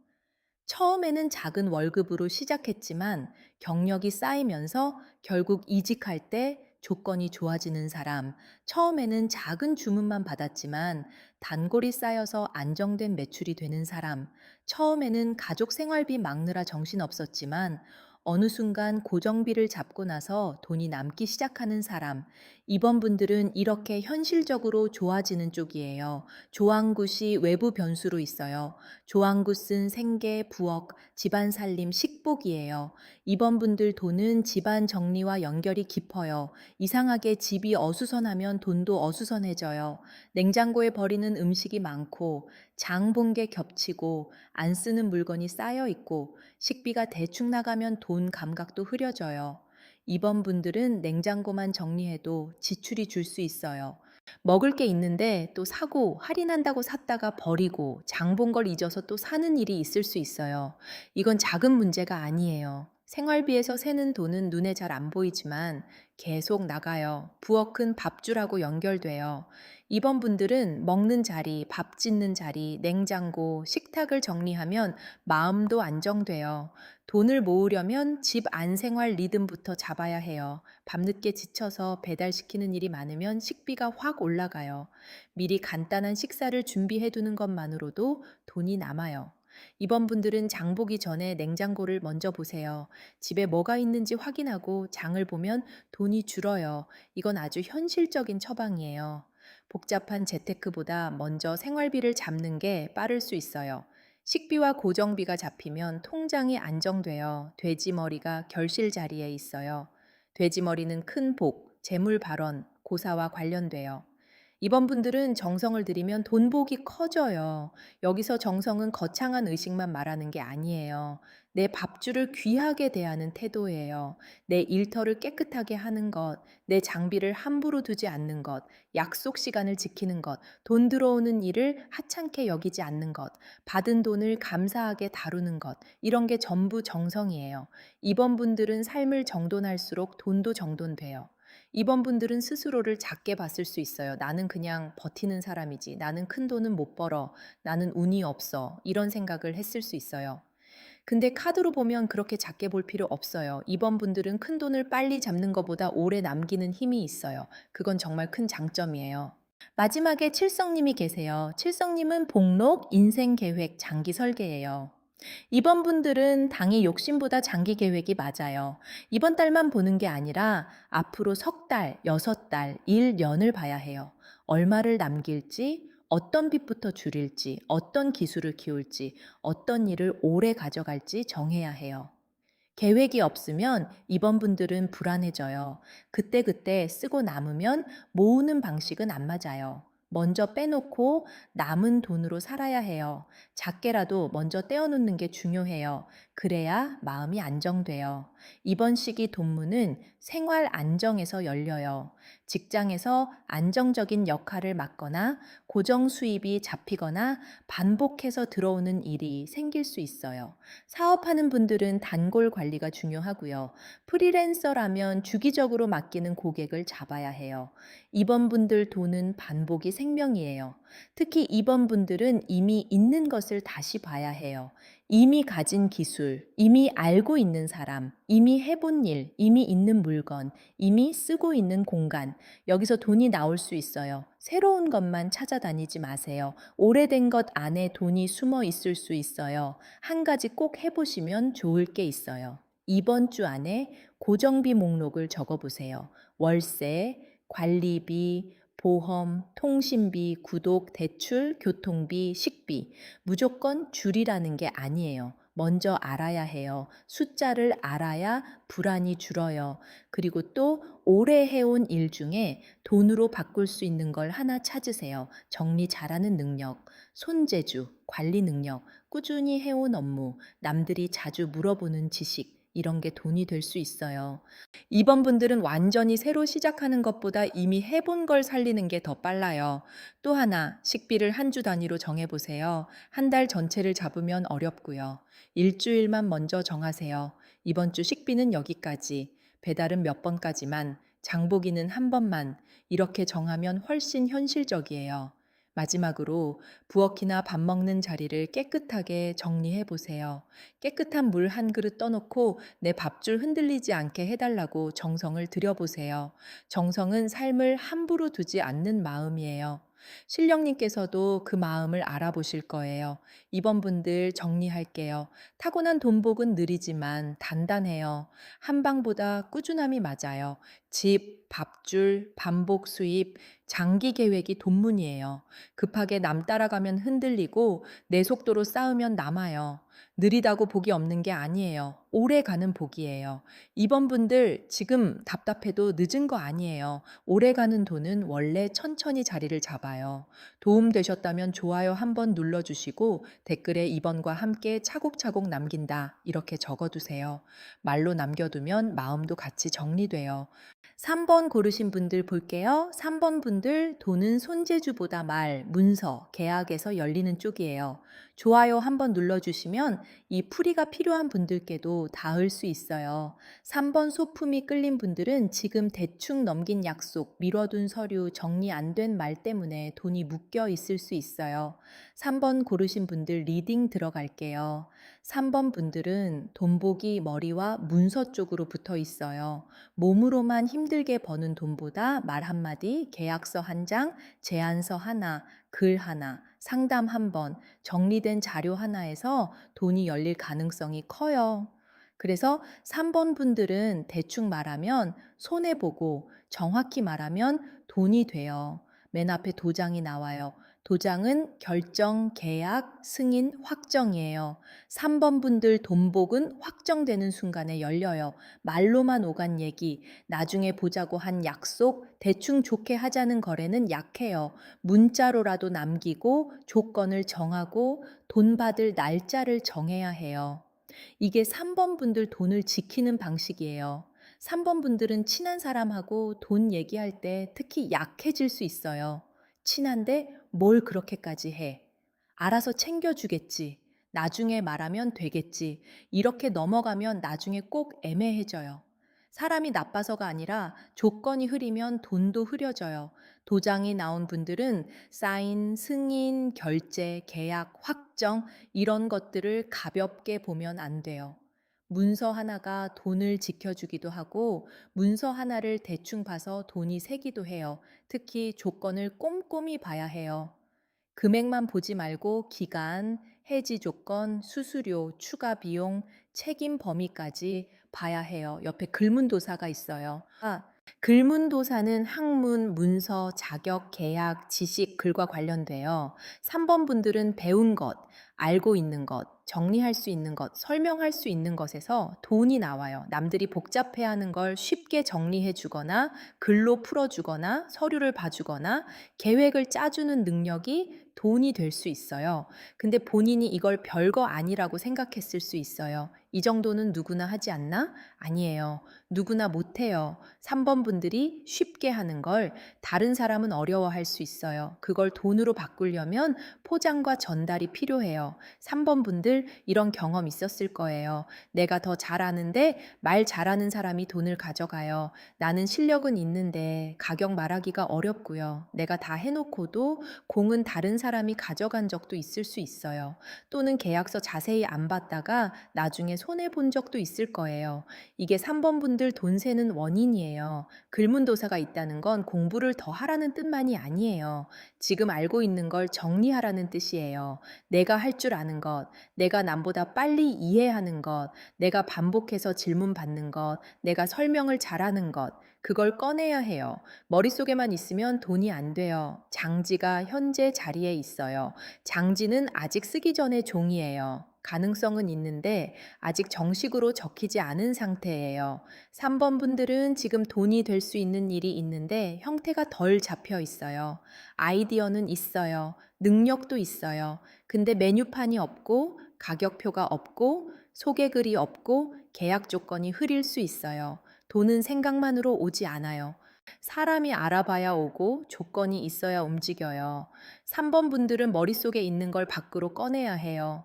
처음에는 작은 월급으로 시작했지만 경력이 쌓이면서 결국 이직할 때 조건이 좋아지는 사람, 처음에는 작은 주문만 받았지만 단골이 쌓여서 안정된 매출이 되는 사람, 처음에는 가족 생활비 막느라 정신없었지만 어느 순간 고정비를 잡고 나서 돈이 남기 시작하는 사람, 이번 분들은 이렇게 현실적으로 좋아지는 쪽이에요. 조항굿이 외부 변수로 있어요. 조항굿은 생계, 부엌, 집안 살림, 식복이에요. 이번 분들 돈은 집안 정리와 연결이 깊어요. 이상하게 집이 어수선하면 돈도 어수선해져요. 냉장고에 버리는 음식이 많고, 장 본 게 겹치고, 안 쓰는 물건이 쌓여 있고, 식비가 대충 나가면 돈 감각도 흐려져요. 이번 분들은 냉장고만 정리해도 지출이 줄 수 있어요. 먹을 게 있는데 또 사고 할인한다고 샀다가 버리고 장 본 걸 잊어서 또 사는 일이 있을 수 있어요. 이건 작은 문제가 아니에요. 생활비에서 새는 돈은 눈에 잘 안 보이지만 계속 나가요. 부엌은 밥줄하고 연결돼요. 이번 분들은 먹는 자리, 밥 짓는 자리, 냉장고, 식탁을 정리하면 마음도 안정돼요. 돈을 모으려면 집 안 생활 리듬부터 잡아야 해요. 밤늦게 지쳐서 배달시키는 일이 많으면 식비가 확 올라가요. 미리 간단한 식사를 준비해 두는 것만으로도 돈이 남아요. 이번 분들은 장 보기 전에 냉장고를 먼저 보세요. 집에 뭐가 있는지 확인하고 장을 보면 돈이 줄어요. 이건 아주 현실적인 처방이에요. 복잡한 재테크보다 먼저 생활비를 잡는 게 빠를 수 있어요. 식비와 고정비가 잡히면 통장이 안정되어 돼지머리가 결실 자리에 있어요. 돼지머리는 큰 복, 재물 발언, 고사와 관련돼요. 이번 분들은 정성을 들이면 돈복이 커져요. 여기서 정성은 거창한 의식만 말하는 게 아니에요. 내 밥줄을 귀하게 대하는 태도예요. 내 일터를 깨끗하게 하는 것, 내 장비를 함부로 두지 않는 것, 약속 시간을 지키는 것, 돈 들어오는 일을 하찮게 여기지 않는 것, 받은 돈을 감사하게 다루는 것, 이런 게 전부 정성이에요. 이번 분들은 삶을 정돈할수록 돈도 정돈돼요. 이번 분들은 스스로를 작게 봤을 수 있어요. 나는 그냥 버티는 사람이지. 나는 큰 돈은 못 벌어. 나는 운이 없어. 이런 생각을 했을 수 있어요. 근데 카드로 보면 그렇게 작게 볼 필요 없어요. 이번 분들은 큰 돈을 빨리 잡는 것보다 오래 남기는 힘이 있어요. 그건 정말 큰 장점이에요. 마지막에 칠성님이 계세요. 칠성님은 복록, 인생 계획, 장기 설계예요. 이번 분들은 당의 욕심보다 장기 계획이 맞아요. 이번 달만 보는 게 아니라 앞으로 석 달, 6달, 1년을 봐야 해요. 얼마를 남길지, 어떤 빚부터 줄일지, 어떤 기술을 키울지, 어떤 일을 오래 가져갈지 정해야 해요. 계획이 없으면 이번 분들은 불안해져요. 그때그때 쓰고 남으면 모으는 방식은 안 맞아요. 먼저 빼놓고 남은 돈으로 살아야 해요. 작게라도 먼저 떼어놓는 게 중요해요. 그래야 마음이 안정돼요. 이번 시기 돈문은 생활 안정에서 열려요. 직장에서 안정적인 역할을 맡거나 고정 수입이 잡히거나 반복해서 들어오는 일이 생길 수 있어요. 사업하는 분들은 단골 관리가 중요하고요. 프리랜서라면 주기적으로 맡기는 고객을 잡아야 해요. 이번 분들 돈은 반복이 생명이에요. 특히 이번 분들은 이미 있는 것을 다시 봐야 해요. 이미 가진 기술, 이미 알고 있는 사람, 이미 해본 일, 이미 있는 물건, 이미 쓰고 있는 공간, 여기서 돈이 나올 수 있어요. 새로운 것만 찾아다니지 마세요. 오래된 것 안에 돈이 숨어 있을 수 있어요. 한 가지 꼭 해보시면 좋을 게 있어요. 이번 주 안에 고정비 목록을 적어보세요. 월세, 관리비, 보험, 통신비, 구독, 대출, 교통비, 식비. 무조건 줄이라는 게 아니에요. 먼저 알아야 해요. 숫자를 알아야 불안이 줄어요. 그리고 또 오래 해온 일 중에 돈으로 바꿀 수 있는 걸 하나 찾으세요. 정리 잘하는 능력, 손재주, 관리 능력, 꾸준히 해온 업무, 남들이 자주 물어보는 지식, 이런 게 돈이 될 수 있어요. 이번 분들은 완전히 새로 시작하는 것보다 이미 해본 걸 살리는 게 더 빨라요. 또 하나, 식비를 한 주 단위로 정해보세요. 한 달 전체를 잡으면 어렵고요. 일주일만 먼저 정하세요. 이번 주 식비는 여기까지, 배달은 몇 번까지만, 장보기는 한 번만, 이렇게 정하면 훨씬 현실적이에요. 마지막으로 부엌이나 밥 먹는 자리를 깨끗하게 정리해 보세요. 깨끗한 물 한 그릇 떠놓고 내 밥줄 흔들리지 않게 해달라고 정성을 들여보세요. 정성은 삶을 함부로 두지 않는 마음이에요. 신령님께서도 그 마음을 알아보실 거예요. 이번 분들 정리할게요. 타고난 돈복은 느리지만 단단해요. 한 방보다 꾸준함이 맞아요. 집, 밥줄, 반복 수입, 장기 계획이 돈문이에요. 급하게 남 따라가면 흔들리고 내 속도로 쌓으면 남아요. 느리다고 복이 없는 게 아니에요. 오래 가는 복이에요. 이번 분들 지금 답답해도 늦은 거 아니에요. 오래 가는 돈은 원래 천천히 자리를 잡아요. 도움 되셨다면 좋아요 한번 눌러주시고 댓글에 이번과 함께 차곡차곡 남긴다 이렇게 적어두세요. 말로 남겨두면 마음도 같이 정리돼요. 3번 고르신 분들 볼게요. 3번 분들 돈은 손재주보다 말, 문서, 계약에서 열리는 쪽이에요. 좋아요 한번 눌러주시면 이 풀이가 필요한 분들께도 닿을 수 있어요. 3번 소품이 끌린 분들은 지금 대충 넘긴 약속, 미뤄둔 서류, 정리 안 된 말 때문에 돈이 묶여 있을 수 있어요. 3번 고르신 분들 리딩 들어갈게요. 3번 분들은 돈복이 머리와 문서 쪽으로 붙어 있어요. 몸으로만 힘들게 버는 돈보다 말 한마디, 계약서 한 장, 제안서 하나, 글 하나, 상담 한 번, 정리된 자료 하나에서 돈이 열릴 가능성이 커요. 그래서 3번 분들은 대충 말하면 손해보고 정확히 말하면 돈이 돼요. 맨 앞에 도장이 나와요. 도장은 결정, 계약, 승인, 확정이에요. 3번 분들 돈복은 확정되는 순간에 열려요. 말로만 오간 얘기, 나중에 보자고 한 약속, 대충 좋게 하자는 거래는 약해요. 문자로라도 남기고 조건을 정하고 돈 받을 날짜를 정해야 해요. 이게 3번 분들 돈을 지키는 방식이에요. 3번 분들은 친한 사람하고 돈 얘기할 때 특히 약해질 수 있어요. 친한데 뭘 그렇게까지 해? 알아서 챙겨주겠지. 나중에 말하면 되겠지. 이렇게 넘어가면 나중에 꼭 애매해져요. 사람이 나빠서가 아니라 조건이 흐리면 돈도 흐려져요. 도장이 나온 분들은 사인, 승인, 결제, 계약, 확정 이런 것들을 가볍게 보면 안 돼요. 문서 하나가 돈을 지켜주기도 하고 문서 하나를 대충 봐서 돈이 새기도 해요. 특히 조건을 꼼꼼히 봐야 해요. 금액만 보지 말고 기간, 해지 조건, 수수료, 추가 비용, 책임 범위까지 봐야 해요. 옆에 글문도사가 있어요. 글문도사는 학문, 문서, 자격, 계약, 지식, 글과 관련돼요. 3번 분들은 배운 것, 알고 있는 것, 정리할 수 있는 것, 설명할 수 있는 것에서 돈이 나와요. 남들이 복잡해하는 걸 쉽게 정리해 주거나 글로 풀어주거나 서류를 봐주거나 계획을 짜주는 능력이 돈이 될 수 있어요. 근데 본인이 이걸 별거 아니라고 생각했을 수 있어요. 이 정도는 누구나 하지 않나? 아니에요. 누구나 못해요. 3번 분들이 쉽게 하는 걸 다른 사람은 어려워할 수 있어요. 그걸 돈으로 바꾸려면 포장과 전달이 필요해요. 3번 분들 이런 경험 있었을 거예요. 내가 더 잘하는데 말 잘하는 사람이 돈을 가져가요. 나는 실력은 있는데 가격 말하기가 어렵고요. 내가 다 해놓고도 공은 다른 사람이 가져간 적도 있을 수 있어요. 또는 계약서 자세히 안 봤다가 나중에 손해본 적도 있을 거예요. 이게 3번 분들 돈 세는 원인이에요. 글문도사가 있다는 건 공부를 더 하라는 뜻만이 아니에요. 지금 알고 있는 걸 정리하라는 뜻이에요. 내가 할 줄 아는 것, 내가 남보다 빨리 이해하는 것, 내가 반복해서 질문 받는 것, 내가 설명을 잘하는 것, 그걸 꺼내야 해요. 머릿속에만 있으면 돈이 안 돼요. 장지가 현재 자리에 있어요. 장지는 아직 쓰기 전에 종이에요. 가능성은 있는데 아직 정식으로 적히지 않은 상태예요. 3번 분들은 지금 돈이 될 수 있는 일이 있는데 형태가 덜 잡혀 있어요. 아이디어는 있어요. 능력도 있어요. 근데 메뉴판이 없고 가격표가 없고 소개글이 없고 계약 조건이 흐릴 수 있어요. 돈은 생각만으로 오지 않아요. 사람이 알아봐야 오고 조건이 있어야 움직여요. 3번 분들은 머릿속에 있는 걸 밖으로 꺼내야 해요.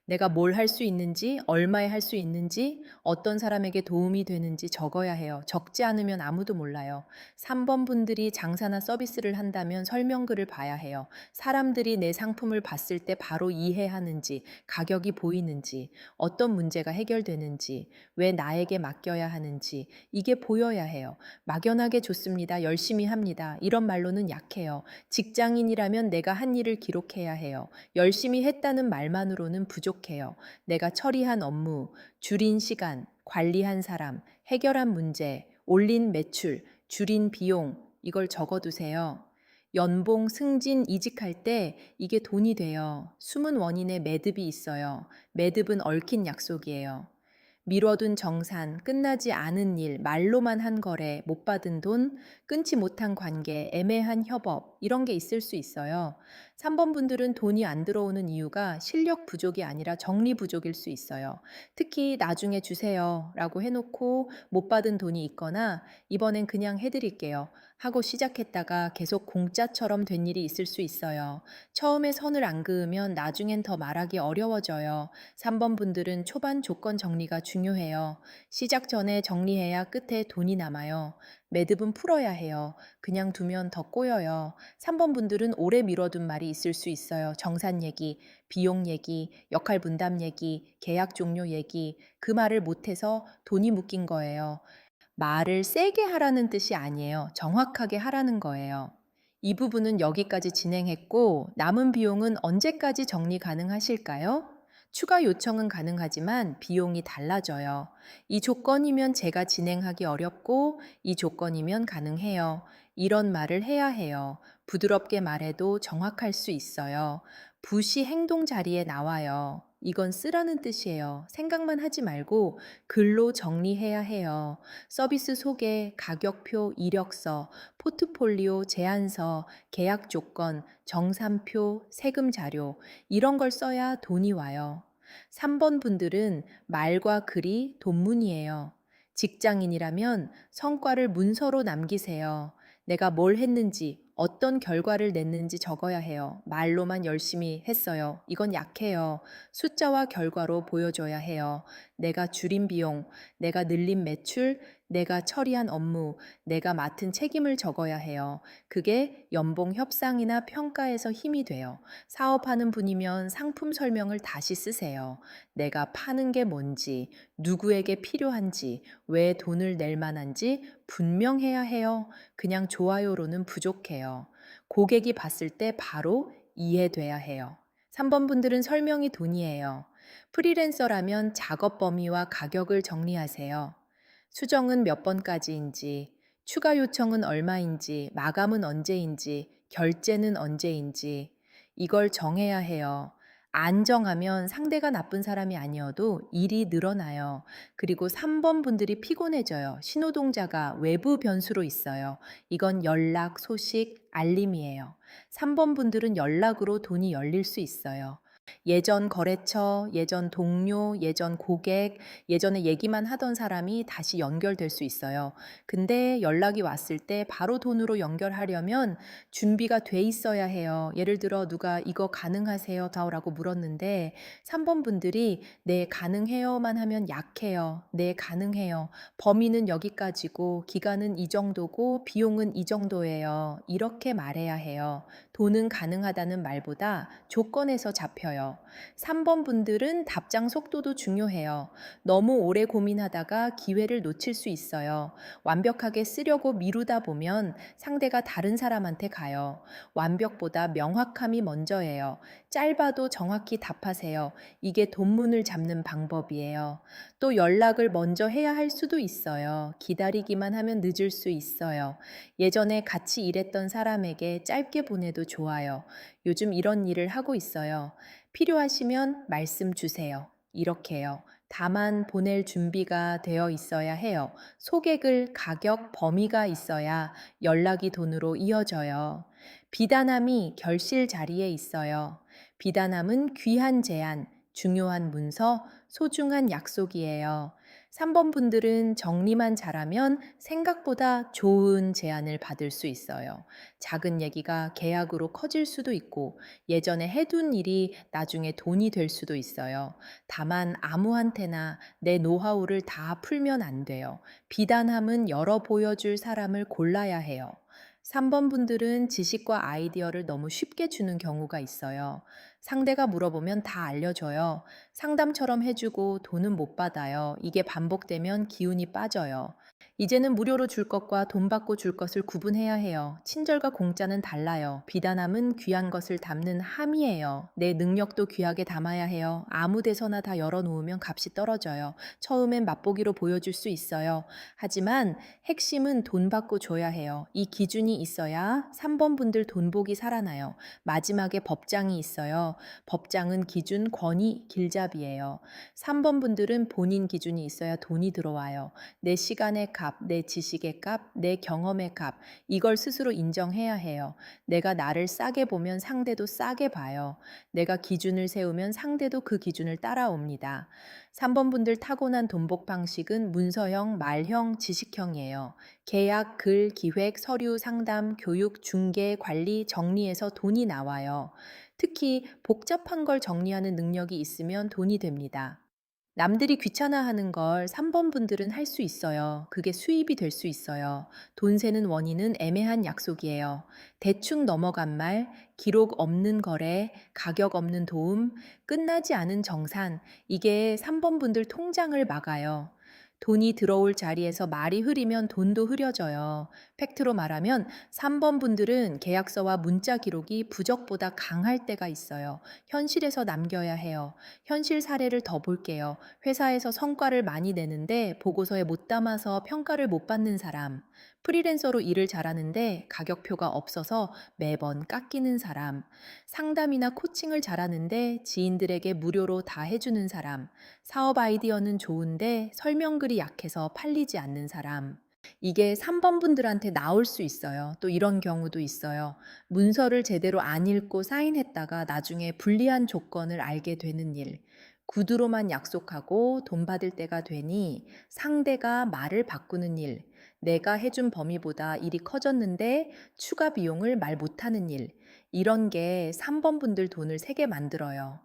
내가 뭘 할 수 있는지, 얼마에 할 수 있는지, 어떤 사람에게 도움이 되는지 적어야 해요. 적지 않으면 아무도 몰라요. 3번 분들이 장사나 서비스를 한다면 설명글을 봐야 해요. 사람들이 내 상품을 봤을 때 바로 이해하는지, 가격이 보이는지, 어떤 문제가 해결되는지, 왜 나에게 맡겨야 하는지, 이게 보여야 해요. 막연하게 좋습니다. 열심히 합니다. 이런 말로는 약해요. 직장인이라면 내가 한 일을 기록해야 해요. 열심히 했다는 말만으로는 부족해요. 내가 처리한 업무, 줄인 시간, 관리한 사람, 해결한 문제, 올린 매출, 줄인 비용, 이걸 적어두세요. 연봉, 승진, 이직할 때 이게 돈이 돼요. 숨은 원인에 매듭이 있어요. 매듭은 얽힌 약속이에요. 미뤄둔 정산, 끝나지 않은 일, 말로만 한 거래, 못 받은 돈, 끊지 못한 관계, 애매한 협업, 이런 게 있을 수 있어요. 3번 분들은 돈이 안 들어오는 이유가 실력 부족이 아니라 정리 부족일 수 있어요. 특히 나중에 주세요 라고 해놓고 못 받은 돈이 있거나 이번엔 그냥 해드릴게요 하고 시작했다가 계속 공짜처럼 된 일이 있을 수 있어요. 처음에 선을 안 그으면 나중엔 더 말하기 어려워져요. 3번 분들은 초반 조건 정리가 중요해요. 시작 전에 정리해야 끝에 돈이 남아요. 매듭은 풀어야 해요. 그냥 두면 더 꼬여요. 3번 분들은 오래 미뤄둔 말이 있을 수 있어요. 정산 얘기, 비용 얘기, 역할 분담 얘기, 계약 종료 얘기. 그 말을 못해서 돈이 묶인 거예요. 말을 세게 하라는 뜻이 아니에요. 정확하게 하라는 거예요. 이 부분은 여기까지 진행했고, 남은 비용은 언제까지 정리 가능하실까요? 추가 요청은 가능하지만 비용이 달라져요. 이 조건이면 제가 진행하기 어렵고, 이 조건이면 가능해요. 이런 말을 해야 해요. 부드럽게 말해도 정확할 수 있어요. 붓이 행동 자리에 나와요. 이건 쓰라는 뜻이에요. 생각만 하지 말고 글로 정리해야 해요. 서비스 소개, 가격표, 이력서, 포트폴리오, 제안서, 계약 조건, 정산표, 세금 자료, 이런 걸 써야 돈이 와요. 3번 분들은 말과 글이 돈문이에요. 직장인이라면 성과를 문서로 남기세요. 내가 뭘 했는지, 어떤 결과를 냈는지 적어야 해요. 말로만 열심히 했어요. 이건 약해요. 숫자와 결과로 보여줘야 해요. 내가 줄인 비용, 내가 늘린 매출, 내가 처리한 업무, 내가 맡은 책임을 적어야 해요. 그게 연봉 협상이나 평가에서 힘이 돼요. 사업하는 분이면 상품 설명을 다시 쓰세요. 내가 파는 게 뭔지, 누구에게 필요한지, 왜 돈을 낼 만한지 분명해야 해요. 그냥 좋아요로는 부족해요. 고객이 봤을 때 바로 이해돼야 해요. 3번 분들은 설명이 돈이에요. 프리랜서라면 작업 범위와 가격을 정리하세요. 수정은 몇 번까지인지, 추가 요청은 얼마인지, 마감은 언제인지, 결제는 언제인지, 이걸 정해야 해요. 안 정하면 상대가 나쁜 사람이 아니어도 일이 늘어나요. 그리고 3번 분들이 피곤해져요. 신호동자가 외부 변수로 있어요. 이건 연락, 소식, 알림이에요. 3번 분들은 연락으로 돈이 열릴 수 있어요. 예전 거래처, 예전 동료, 예전 고객, 예전에 얘기만 하던 사람이 다시 연결될 수 있어요. 근데 연락이 왔을 때 바로 돈으로 연결하려면 준비가 돼 있어야 해요. 예를 들어 누가 이거 가능하세요? 라고 물었는데 3번 분들이 네, 가능해요만 하면 약해요. 네, 가능해요. 범위는 여기까지고 기간은 이 정도고 비용은 이 정도예요. 이렇게 말해야 해요. 돈은 가능하다는 말보다 조건에서 잡혀요. 있어요. 3번 분들은 답장 속도도 중요해요. 너무 오래 고민하다가 기회를 놓칠 수 있어요. 완벽하게 쓰려고 미루다 보면 상대가 다른 사람한테 가요. 완벽보다 명확함이 먼저예요. 짧아도 정확히 답하세요. 이게 돈문을 잡는 방법이에요. 또 연락을 먼저 해야 할 수도 있어요. 기다리기만 하면 늦을 수 있어요. 예전에 같이 일했던 사람에게 짧게 보내도 좋아요. 요즘 이런 일을 하고 있어요. 필요하시면 말씀 주세요. 이렇게요. 다만 보낼 준비가 되어 있어야 해요. 소개글, 가격, 범위가 있어야 연락이 돈으로 이어져요. 비단함이 결실 자리에 있어요. 비단함은 귀한 제안, 중요한 문서, 소중한 약속이에요. 3번 분들은 정리만 잘하면 생각보다 좋은 제안을 받을 수 있어요. 작은 얘기가 계약으로 커질 수도 있고 예전에 해둔 일이 나중에 돈이 될 수도 있어요. 다만 아무한테나 내 노하우를 다 풀면 안 돼요. 비단함은 열어 보여줄 사람을 골라야 해요. 3번 분들은 지식과 아이디어를 너무 쉽게 주는 경우가 있어요. 상대가 물어보면 다 알려줘요. 상담처럼 해주고 돈은 못 받아요. 이게 반복되면 기운이 빠져요. 이제는 무료로 줄 것과 돈 받고 줄 것을 구분해야 해요. 친절과 공짜는 달라요. 비단함은 귀한 것을 담는 함이에요. 내 능력도 귀하게 담아야 해요. 아무 데서나 다 열어놓으면 값이 떨어져요. 처음엔 맛보기로 보여줄 수 있어요. 하지만 핵심은 돈 받고 줘야 해요. 이 기준이 있어야 3번 분들 돈 복이 살아나요. 마지막에 법장이 있어요. 법장은 기준, 권위, 길잡이예요. 3번 분들은 본인 기준이 있어야 돈이 들어와요. 내 시간의 값, 내 지식의 값, 내 경험의 값, 이걸 스스로 인정해야 해요. 내가 나를 싸게 보면 상대도 싸게 봐요. 내가 기준을 세우면 상대도 그 기준을 따라옵니다. 3번 분들 타고난 돈복 방식은 문서형, 말형, 지식형이에요. 계약, 글, 기획, 서류, 상담, 교육, 중개, 관리, 정리해서 돈이 나와요. 특히 복잡한 걸 정리하는 능력이 있으면 돈이 됩니다. 남들이 귀찮아하는 걸 3번 분들은 할 수 있어요. 그게 수입이 될 수 있어요. 돈 세는 원인은 애매한 약속이에요. 대충 넘어간 말, 기록 없는 거래, 가격 없는 도움, 끝나지 않은 정산, 이게 3번 분들 통장을 막아요. 돈이 들어올 자리에서 말이 흐리면 돈도 흐려져요. 팩트로 말하면 3번 분들은 계약서와 문자 기록이 부적보다 강할 때가 있어요. 현실에서 남겨야 해요. 현실 사례를 더 볼게요. 회사에서 성과를 많이 내는데 보고서에 못 담아서 평가를 못 받는 사람, 프리랜서로 일을 잘하는데 가격표가 없어서 매번 깎이는 사람, 상담이나 코칭을 잘하는데 지인들에게 무료로 다 해주는 사람, 사업 아이디어는 좋은데 설명글이 약해서 팔리지 않는 사람, 이게 3번 분들한테 나올 수 있어요. 또 이런 경우도 있어요. 문서를 제대로 안 읽고 사인했다가 나중에 불리한 조건을 알게 되는 일. 구두로만 약속하고 돈 받을 때가 되니 상대가 말을 바꾸는 일. 내가 해준 범위보다 일이 커졌는데 추가 비용을 말 못하는 일. 이런 게 3번 분들 돈을 세게 만들어요.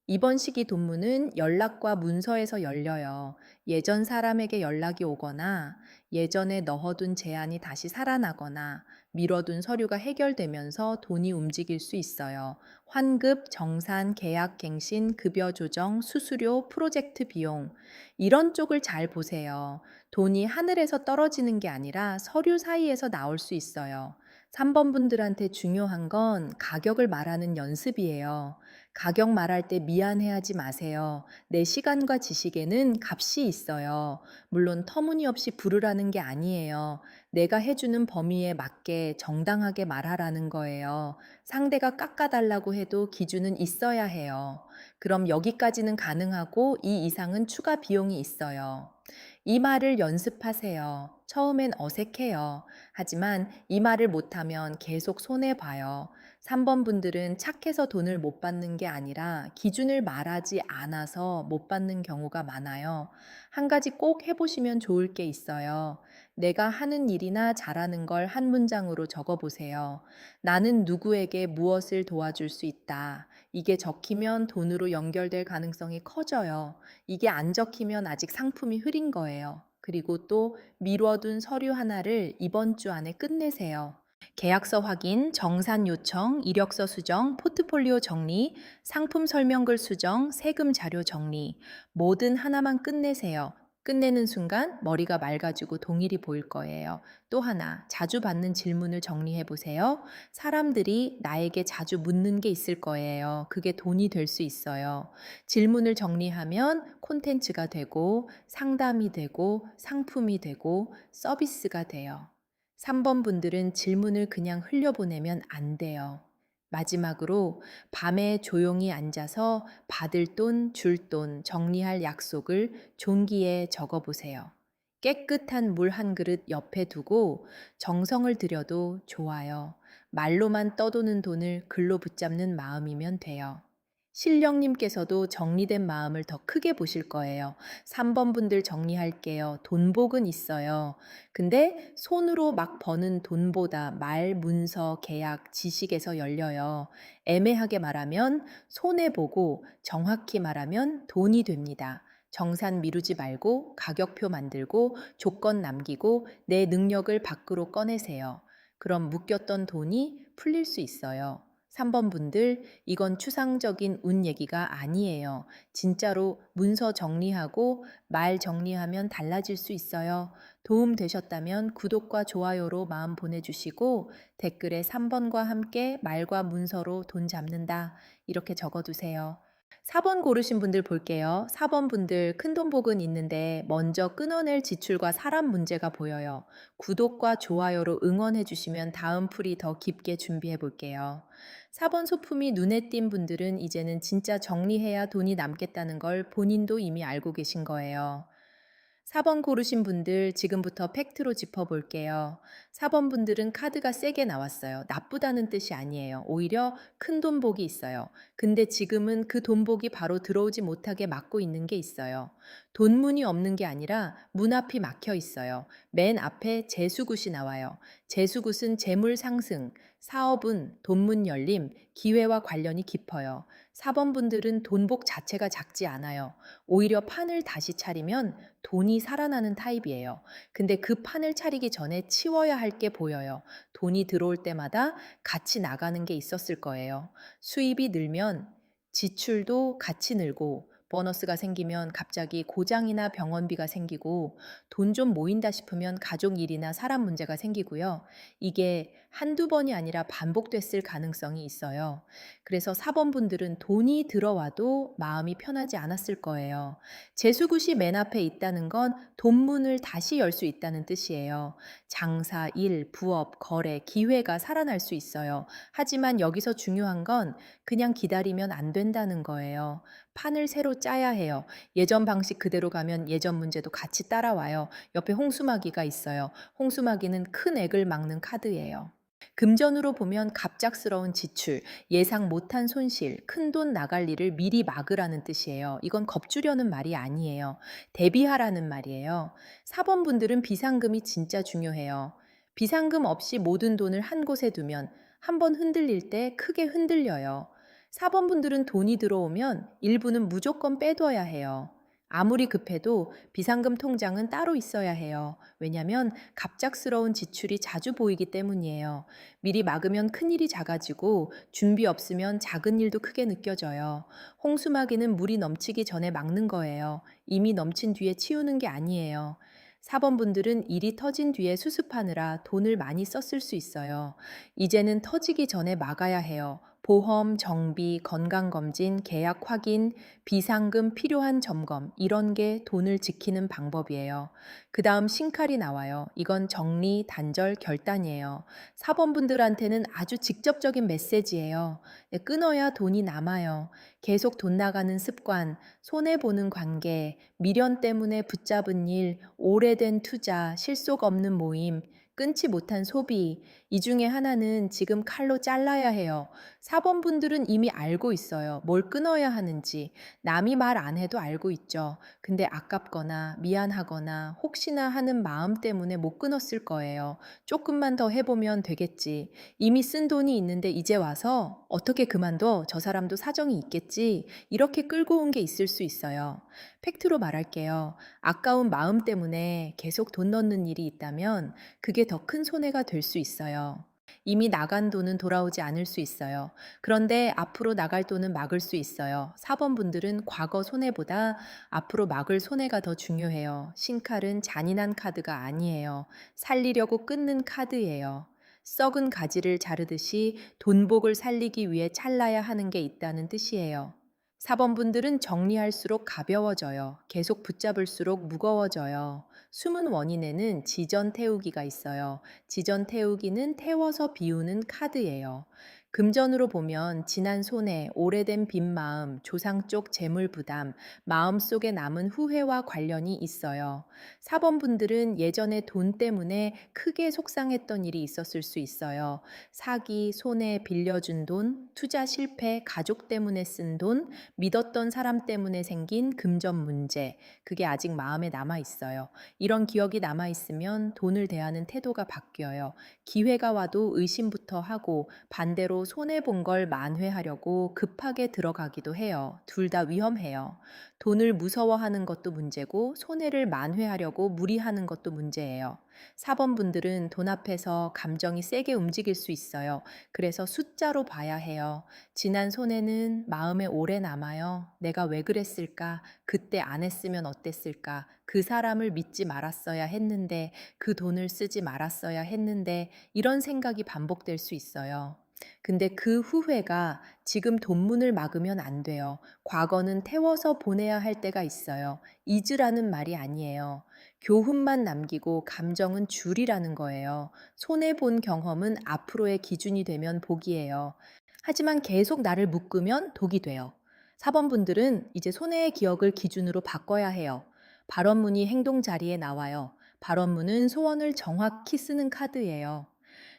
이번 시기 돈문은 연락과 문서에서 열려요. 예전 사람에게 연락이 오거나 예전에 넣어둔 제안이 다시 살아나거나 미뤄둔 서류가 해결되면서 돈이 움직일 수 있어요. 환급, 정산, 계약 갱신, 급여 조정, 수수료, 프로젝트 비용. 이런 쪽을 잘 보세요. 돈이 하늘에서 떨어지는 게 아니라 서류 사이에서 나올 수 있어요. 3번 분들한테 중요한 건 가격을 말하는 연습이에요. 가격 말할 때 미안해하지 마세요. 내 시간과 지식에는 값이 있어요. 물론 터무니없이 부르라는 게 아니에요. 내가 해주는 범위에 맞게 정당하게 말하라는 거예요. 상대가 깎아달라고 해도 기준은 있어야 해요. 그럼 여기까지는 가능하고 이 이상은 추가 비용이 있어요. 이 말을 연습하세요. 처음엔 어색해요. 하지만 이 말을 못하면 계속 손해봐요. 3번 분들은 착해서 돈을 못 받는 게 아니라 기준을 말하지 않아서 못 받는 경우가 많아요. 한 가지 꼭 해보시면 좋을 게 있어요. 내가 하는 일이나 잘하는 걸 한 문장으로 적어보세요. 나는 누구에게 무엇을 도와줄 수 있다. 이게 적히면 돈으로 연결될 가능성이 커져요. 이게 안 적히면 아직 상품이 흐린 거예요. 그리고 또 미뤄둔 서류 하나를 이번 주 안에 끝내세요. 계약서 확인, 정산 요청, 이력서 수정, 포트폴리오 정리, 상품 설명글 수정, 세금 자료 정리. 뭐든 하나만 끝내세요. 끝내는 순간 머리가 맑아지고 동일이 보일 거예요. 또 하나, 자주 받는 질문을 정리해 보세요. 사람들이 나에게 자주 묻는 게 있을 거예요. 그게 돈이 될 수 있어요. 질문을 정리하면 콘텐츠가 되고, 상담이 되고, 상품이 되고, 서비스가 돼요. 3번 분들은 질문을 그냥 흘려보내면 안 돼요. 마지막으로 밤에 조용히 앉아서 받을 돈, 줄 돈, 정리할 약속을 종기에 적어 보세요. 깨끗한 물 한 그릇 옆에 두고 정성을 들여도 좋아요. 말로만 떠도는 돈을 글로 붙잡는 마음이면 돼요. 신령님께서도 정리된 마음을 더 크게 보실 거예요. 3번 분들 정리할게요. 돈복은 있어요. 근데 손으로 막 버는 돈보다 말, 문서, 계약, 지식에서 열려요. 애매하게 말하면 손해보고 정확히 말하면 돈이 됩니다. 정산 미루지 말고 가격표 만들고 조건 남기고 내 능력을 밖으로 꺼내세요. 그럼 묶였던 돈이 풀릴 수 있어요. 3번 분들, 이건 추상적인 운 얘기가 아니에요. 진짜로 문서 정리하고 말 정리하면 달라질 수 있어요. 도움 되셨다면 구독과 좋아요로 마음 보내주시고 댓글에 3번과 함께 말과 문서로 돈 잡는다 이렇게 적어두세요. 4번 고르신 분들 볼게요. 4번 분들 큰돈 복은 있는데 먼저 끊어낼 지출과 사람 문제가 보여요. 구독과 좋아요로 응원해 주시면 다음 풀이 더 깊게 준비해 볼게요. 4번 소품이 눈에 띈 분들은 이제는 진짜 정리해야 돈이 남겠다는 걸 본인도 이미 알고 계신 거예요. 4번 고르신 분들 지금부터 팩트로 짚어볼게요. 4번 분들은 카드가 세게 나왔어요. 나쁘다는 뜻이 아니에요. 오히려 큰 돈복이 있어요. 근데 지금은 그 돈복이 바로 들어오지 못하게 막고 있는 게 있어요. 돈문이 없는 게 아니라 문 앞이 막혀 있어요. 맨 앞에 재수굿이 나와요. 재수굿은 재물 상승, 사업은 돈문 열림, 기회와 관련이 깊어요. 4번 분들은 돈복 자체가 작지 않아요. 오히려 판을 다시 차리면 돈이 살아나는 타입이에요. 근데 그 판을 차리기 전에 치워야 할 게 보여요. 돈이 들어올 때마다 같이 나가는 게 있었을 거예요. 수입이 늘면 지출도 같이 늘고 보너스가 생기면 갑자기 고장이나 병원비가 생기고 돈 좀 모인다 싶으면 가족 일이나 사람 문제가 생기고요. 이게 한두 번이 아니라 반복됐을 가능성이 있어요. 그래서 4번 분들은 돈이 들어와도 마음이 편하지 않았을 거예요. 재수굿이 맨 앞에 있다는 건 돈문을 다시 열 수 있다는 뜻이에요. 장사, 일, 부업, 거래, 기회가 살아날 수 있어요. 하지만 여기서 중요한 건 그냥 기다리면 안 된다는 거예요. 판을 새로 짜야 해요. 예전 방식 그대로 가면 예전 문제도 같이 따라와요. 옆에 홍수마기가 있어요. 홍수마기는 큰 액을 막는 카드예요. 금전으로 보면 갑작스러운 지출, 예상 못한 손실, 큰돈 나갈 일을 미리 막으라는 뜻이에요. 이건 겁주려는 말이 아니에요. 대비하라는 말이에요. 4번 분들은 비상금이 진짜 중요해요. 비상금 없이 모든 돈을 한 곳에 두면 한 번 흔들릴 때 크게 흔들려요. 4번 분들은 돈이 들어오면 일부는 무조건 빼둬야 해요. 아무리 급해도 비상금 통장은 따로 있어야 해요. 왜냐면 갑작스러운 지출이 자주 보이기 때문이에요. 미리 막으면 큰일이 작아지고 준비 없으면 작은 일도 크게 느껴져요. 홍수막이는 물이 넘치기 전에 막는 거예요. 이미 넘친 뒤에 치우는 게 아니에요. 4번 분들은 일이 터진 뒤에 수습하느라 돈을 많이 썼을 수 있어요. 이제는 터지기 전에 막아야 해요. 보험, 정비, 건강검진, 계약 확인, 비상금 필요한 점검, 이런 게 돈을 지키는 방법이에요. 그 다음 신칼이 나와요. 이건 정리, 단절, 결단이에요. 사번분들한테는 아주 직접적인 메시지예요. 네, 끊어야 돈이 남아요. 계속 돈 나가는 습관, 손해보는 관계, 미련 때문에 붙잡은 일, 오래된 투자, 실속 없는 모임, 끊지 못한 소비, 이 중에 하나는 지금 칼로 잘라야 해요. 4번 분들은 이미 알고 있어요. 뭘 끊어야 하는지. 남이 말 안 해도 알고 있죠. 근데 아깝거나 미안하거나 혹시나 하는 마음 때문에 못 끊었을 거예요. 조금만 더 해보면 되겠지. 이미 쓴 돈이 있는데 이제 와서 어떻게 그만둬? 저 사람도 사정이 있겠지. 이렇게 끌고 온 게 있을 수 있어요. 팩트로 말할게요. 아까운 마음 때문에 계속 돈 넣는 일이 있다면 그게 더 큰 손해가 될 수 있어요. 이미 나간 돈은 돌아오지 않을 수 있어요. 그런데 앞으로 나갈 돈은 막을 수 있어요. 4번 분들은 과거 손해보다 앞으로 막을 손해가 더 중요해요. 신칼은 잔인한 카드가 아니에요. 살리려고 끊는 카드예요. 썩은 가지를 자르듯이 돈복을 살리기 위해 잘라야 하는 게 있다는 뜻이에요. 4번 분들은 정리할수록 가벼워져요. 계속 붙잡을수록 무거워져요. 숨은 원인에는 지전 태우기가 있어요. 지전 태우기는 태워서 비우는 카드예요. 금전으로 보면 지난 손해, 오래된 빈 마음, 조상 쪽 재물 부담, 마음속에 남은 후회와 관련이 있어요. 4번 분들은 예전에 돈 때문에 크게 속상했던 일이 있었을 수 있어요. 사기, 손해, 빌려준 돈, 투자 실패, 가족 때문에 쓴 돈, 믿었던 사람 때문에 생긴 금전 문제, 그게 아직 마음에 남아 있어요. 이런 기억이 남아 있으면 돈을 대하는 태도가 바뀌어요. 기회가 와도 의심부터 하고 반대로 손해본 걸 만회하려고 급하게 들어가기도 해요. 둘 다 위험해요. 돈을 무서워하는 것도 문제고 손해를 만회하려고 무리하는 것도 문제예요. 4번 분들은 돈 앞에서 감정이 세게 움직일 수 있어요. 그래서 숫자로 봐야 해요. 지난 손해는 마음에 오래 남아요. 내가 왜 그랬을까? 그때 안 했으면 어땠을까? 그 사람을 믿지 말았어야 했는데, 그 돈을 쓰지 말았어야 했는데, 이런 생각이 반복될 수 있어요. 근데 그 후회가 지금 돈문을 막으면 안 돼요. 과거는 태워서 보내야 할 때가 있어요. 잊으라는 말이 아니에요. 교훈만 남기고 감정은 줄이라는 거예요. 손해본 경험은 앞으로의 기준이 되면 복이에요. 하지만 계속 나를 묶으면 독이 돼요. 4번 분들은 이제 손해의 기억을 기준으로 바꿔야 해요. 발언문이 행동 자리에 나와요. 발언문은 소원을 정확히 쓰는 카드예요.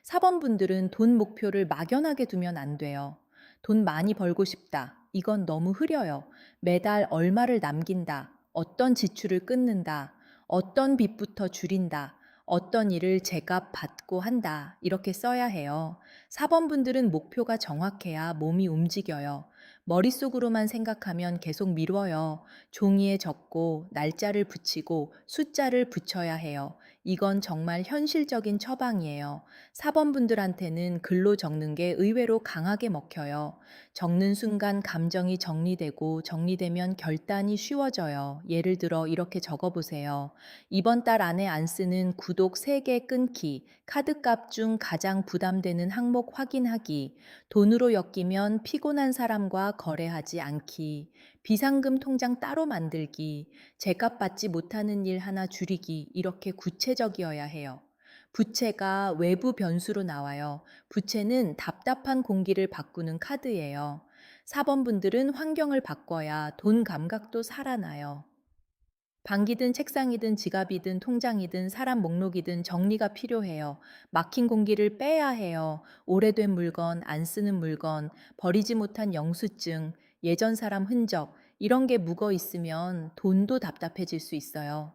4번 분들은 돈 목표를 막연하게 두면 안 돼요. 돈 많이 벌고 싶다. 이건 너무 흐려요. 매달 얼마를 남긴다. 어떤 지출을 끊는다. 어떤 빚부터 줄인다. 어떤 일을 제값 받고 한다. 이렇게 써야 해요. 4번 분들은 목표가 정확해야 몸이 움직여요. 머릿속으로만 생각하면 계속 미뤄요. 종이에 적고 날짜를 붙이고 숫자를 붙여야 해요. 이건 정말 현실적인 처방이에요. 4번 분들한테는 글로 적는 게 의외로 강하게 먹혀요. 적는 순간 감정이 정리되고 정리되면 결단이 쉬워져요. 예를 들어 이렇게 적어보세요. 이번 달 안에 안 쓰는 구독 3개 끊기, 카드값 중 가장 부담되는 항목 확인하기, 돈으로 엮이면 피곤한 사람과 거래하지 않기, 비상금 통장 따로 만들기, 제값 받지 못하는 일 하나 줄이기, 이렇게 구체적이어야 해요. 부채가 외부 변수로 나와요. 부채는 답답한 공기를 바꾸는 카드예요. 4번 분들은 환경을 바꿔야 돈 감각도 살아나요. 방기든 책상이든 지갑이든 통장이든 사람 목록이든 정리가 필요해요. 막힌 공기를 빼야 해요. 오래된 물건, 안 쓰는 물건, 버리지 못한 영수증, 예전 사람 흔적, 이런 게 묵어 있으면 돈도 답답해질 수 있어요.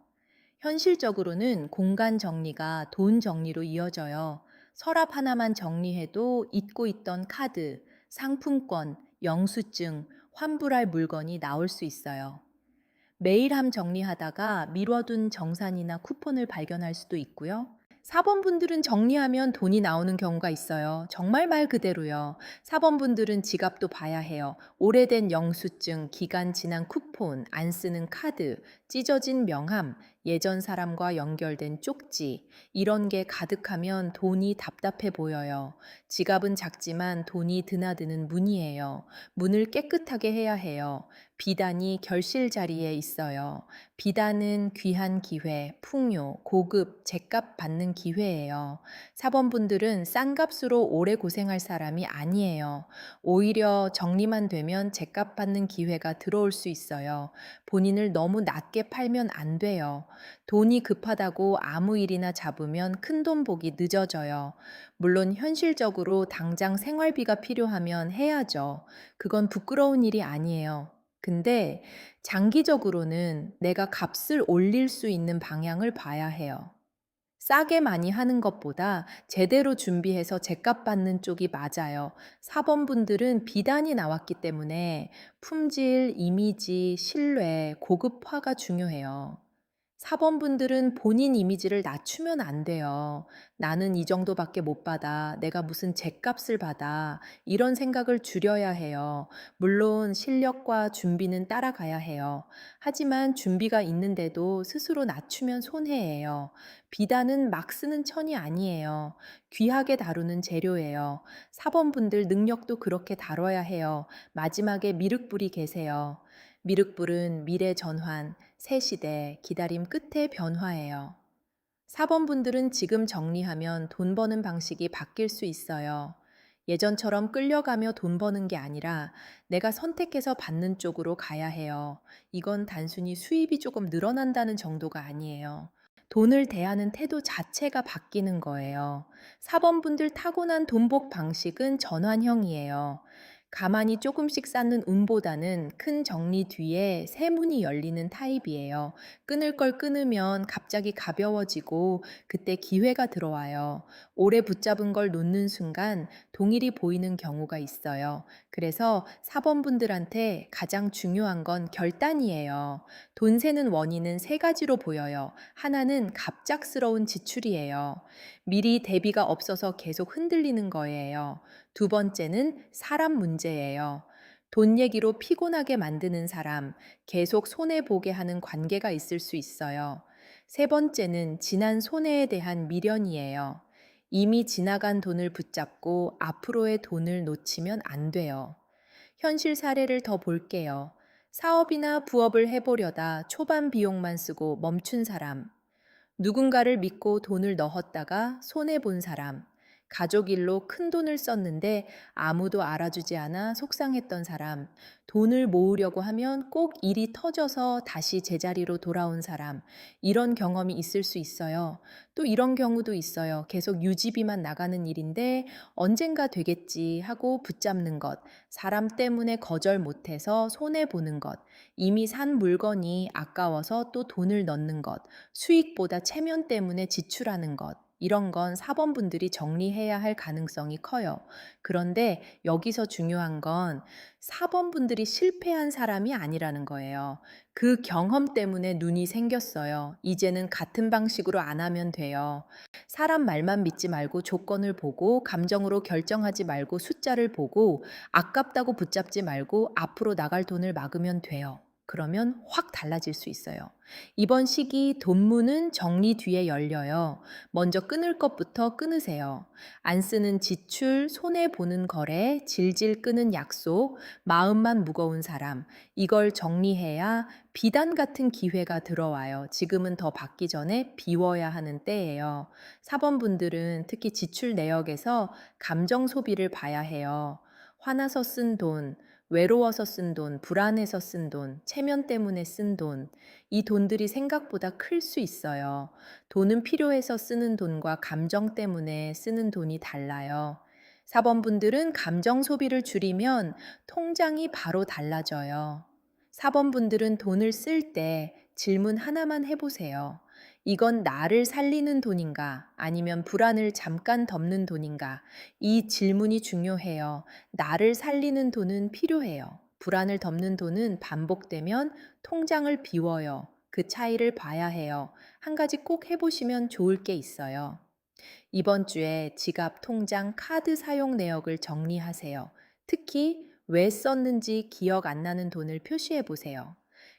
현실적으로는 공간 정리가 돈 정리로 이어져요. 서랍 하나만 정리해도 잊고 있던 카드, 상품권, 영수증, 환불할 물건이 나올 수 있어요. 메일함 정리하다가 미뤄둔 정산이나 쿠폰을 발견할 수도 있고요. 4번 분들은 정리하면 돈이 나오는 경우가 있어요. 정말 말 그대로요. 4번 분들은 지갑도 봐야 해요. 오래된 영수증, 기간 지난 쿠폰, 안 쓰는 카드, 찢어진 명함, 예전 사람과 연결된 쪽지, 이런 게 가득하면 돈이 답답해 보여요. 지갑은 작지만 돈이 드나드는 문이에요. 문을 깨끗하게 해야 해요. 비단이 결실 자리에 있어요. 비단은 귀한 기회, 풍요, 고급, 제값 받는 기회예요. 4번 분들은 싼 값으로 오래 고생할 사람이 아니에요. 오히려 정리만 되면 제값 받는 기회가 들어올 수 있어요. 본인을 너무 낮게 팔면 안 돼요. 돈이 급하다고 아무 일이나 잡으면 큰돈 복이 늦어져요. 물론 현실적으로 당장 생활비가 필요하면 해야죠. 그건 부끄러운 일이 아니에요. 근데 장기적으로는 내가 값을 올릴 수 있는 방향을 봐야 해요. 싸게 많이 하는 것보다 제대로 준비해서 제값 받는 쪽이 맞아요. 4번 분들은 비단이 나왔기 때문에 품질, 이미지, 신뢰, 고급화가 중요해요. 사범분들은 본인 이미지를 낮추면 안 돼요. 나는 이 정도밖에 못 받아. 내가 무슨 죗값을 받아. 이런 생각을 줄여야 해요. 물론 실력과 준비는 따라가야 해요. 하지만 준비가 있는데도 스스로 낮추면 손해예요. 비단은 막 쓰는 천이 아니에요. 귀하게 다루는 재료예요. 사범분들 능력도 그렇게 다뤄야 해요. 마지막에 미륵불이 계세요. 미륵불은 미래 전환, 새 시대, 기다림 끝의 변화예요. 사범분들은 지금 정리하면 돈 버는 방식이 바뀔 수 있어요. 예전처럼 끌려가며 돈 버는 게 아니라 내가 선택해서 받는 쪽으로 가야 해요. 이건 단순히 수입이 조금 늘어난다는 정도가 아니에요. 돈을 대하는 태도 자체가 바뀌는 거예요. 사범분들 타고난 돈복 방식은 전환형이에요. 가만히 조금씩 쌓는 운보다는 큰 정리 뒤에 새 문이 열리는 타입이에요. 끊을 걸 끊으면 갑자기 가벼워지고 그때 기회가 들어와요. 오래 붙잡은 걸 놓는 순간 동일이 보이는 경우가 있어요. 그래서 사범분들한테 가장 중요한 건 결단이에요. 돈 세는 원인은 세 가지로 보여요. 하나는 갑작스러운 지출이에요. 미리 대비가 없어서 계속 흔들리는 거예요. 두 번째는 사람 문제예요. 돈 얘기로 피곤하게 만드는 사람, 계속 손해보게 하는 관계가 있을 수 있어요. 세 번째는 지난 손해에 대한 미련이에요. 이미 지나간 돈을 붙잡고 앞으로의 돈을 놓치면 안 돼요. 현실 사례를 더 볼게요. 사업이나 부업을 해보려다 초반 비용만 쓰고 멈춘 사람, 누군가를 믿고 돈을 넣었다가 손해본 사람, 가족 일로 큰 돈을 썼는데 아무도 알아주지 않아 속상했던 사람, 돈을 모으려고 하면 꼭 일이 터져서 다시 제자리로 돌아온 사람, 이런 경험이 있을 수 있어요. 또 이런 경우도 있어요. 계속 유지비만 나가는 일인데 언젠가 되겠지 하고 붙잡는 것, 사람 때문에 거절 못해서 손해보는 것, 이미 산 물건이 아까워서 또 돈을 넣는 것, 수익보다 체면 때문에 지출하는 것, 이런 건 사범분들이 정리해야 할 가능성이 커요. 그런데 여기서 중요한 건 사범분들이 실패한 사람이 아니라는 거예요. 그 경험 때문에 눈이 생겼어요. 이제는 같은 방식으로 안 하면 돼요. 사람 말만 믿지 말고 조건을 보고 감정으로 결정하지 말고 숫자를 보고 아깝다고 붙잡지 말고 앞으로 나갈 돈을 막으면 돼요. 그러면 확 달라질 수 있어요. 이번 시기 돈문은 정리 뒤에 열려요. 먼저 끊을 것부터 끊으세요. 안 쓰는 지출, 손해보는 거래, 질질 끄는 약속, 마음만 무거운 사람. 이걸 정리해야 비단 같은 기회가 들어와요. 지금은 더 받기 전에 비워야 하는 때예요. 사범분들은 특히 지출 내역에서 감정 소비를 봐야 해요. 화나서 쓴 돈, 외로워서 쓴 돈, 불안해서 쓴 돈, 체면 때문에 쓴 돈, 이 돈들이 생각보다 클 수 있어요. 돈은 필요해서 쓰는 돈과 감정 때문에 쓰는 돈이 달라요. 사범분들은 감정 소비를 줄이면 통장이 바로 달라져요. 사범분들은 돈을 쓸 때 질문 하나만 해보세요. 이건 나를 살리는 돈인가? 아니면 불안을 잠깐 덮는 돈인가? 이 질문이 중요해요. 나를 살리는 돈은 필요해요. 불안을 덮는 돈은 반복되면 통장을 비워요. 그 차이를 봐야 해요. 한 가지 꼭 해보시면 좋을 게 있어요. 이번 주에 지갑, 통장, 카드 사용 내역을 정리하세요. 특히 왜 썼는지 기억 안 나는 돈을 표시해 보세요.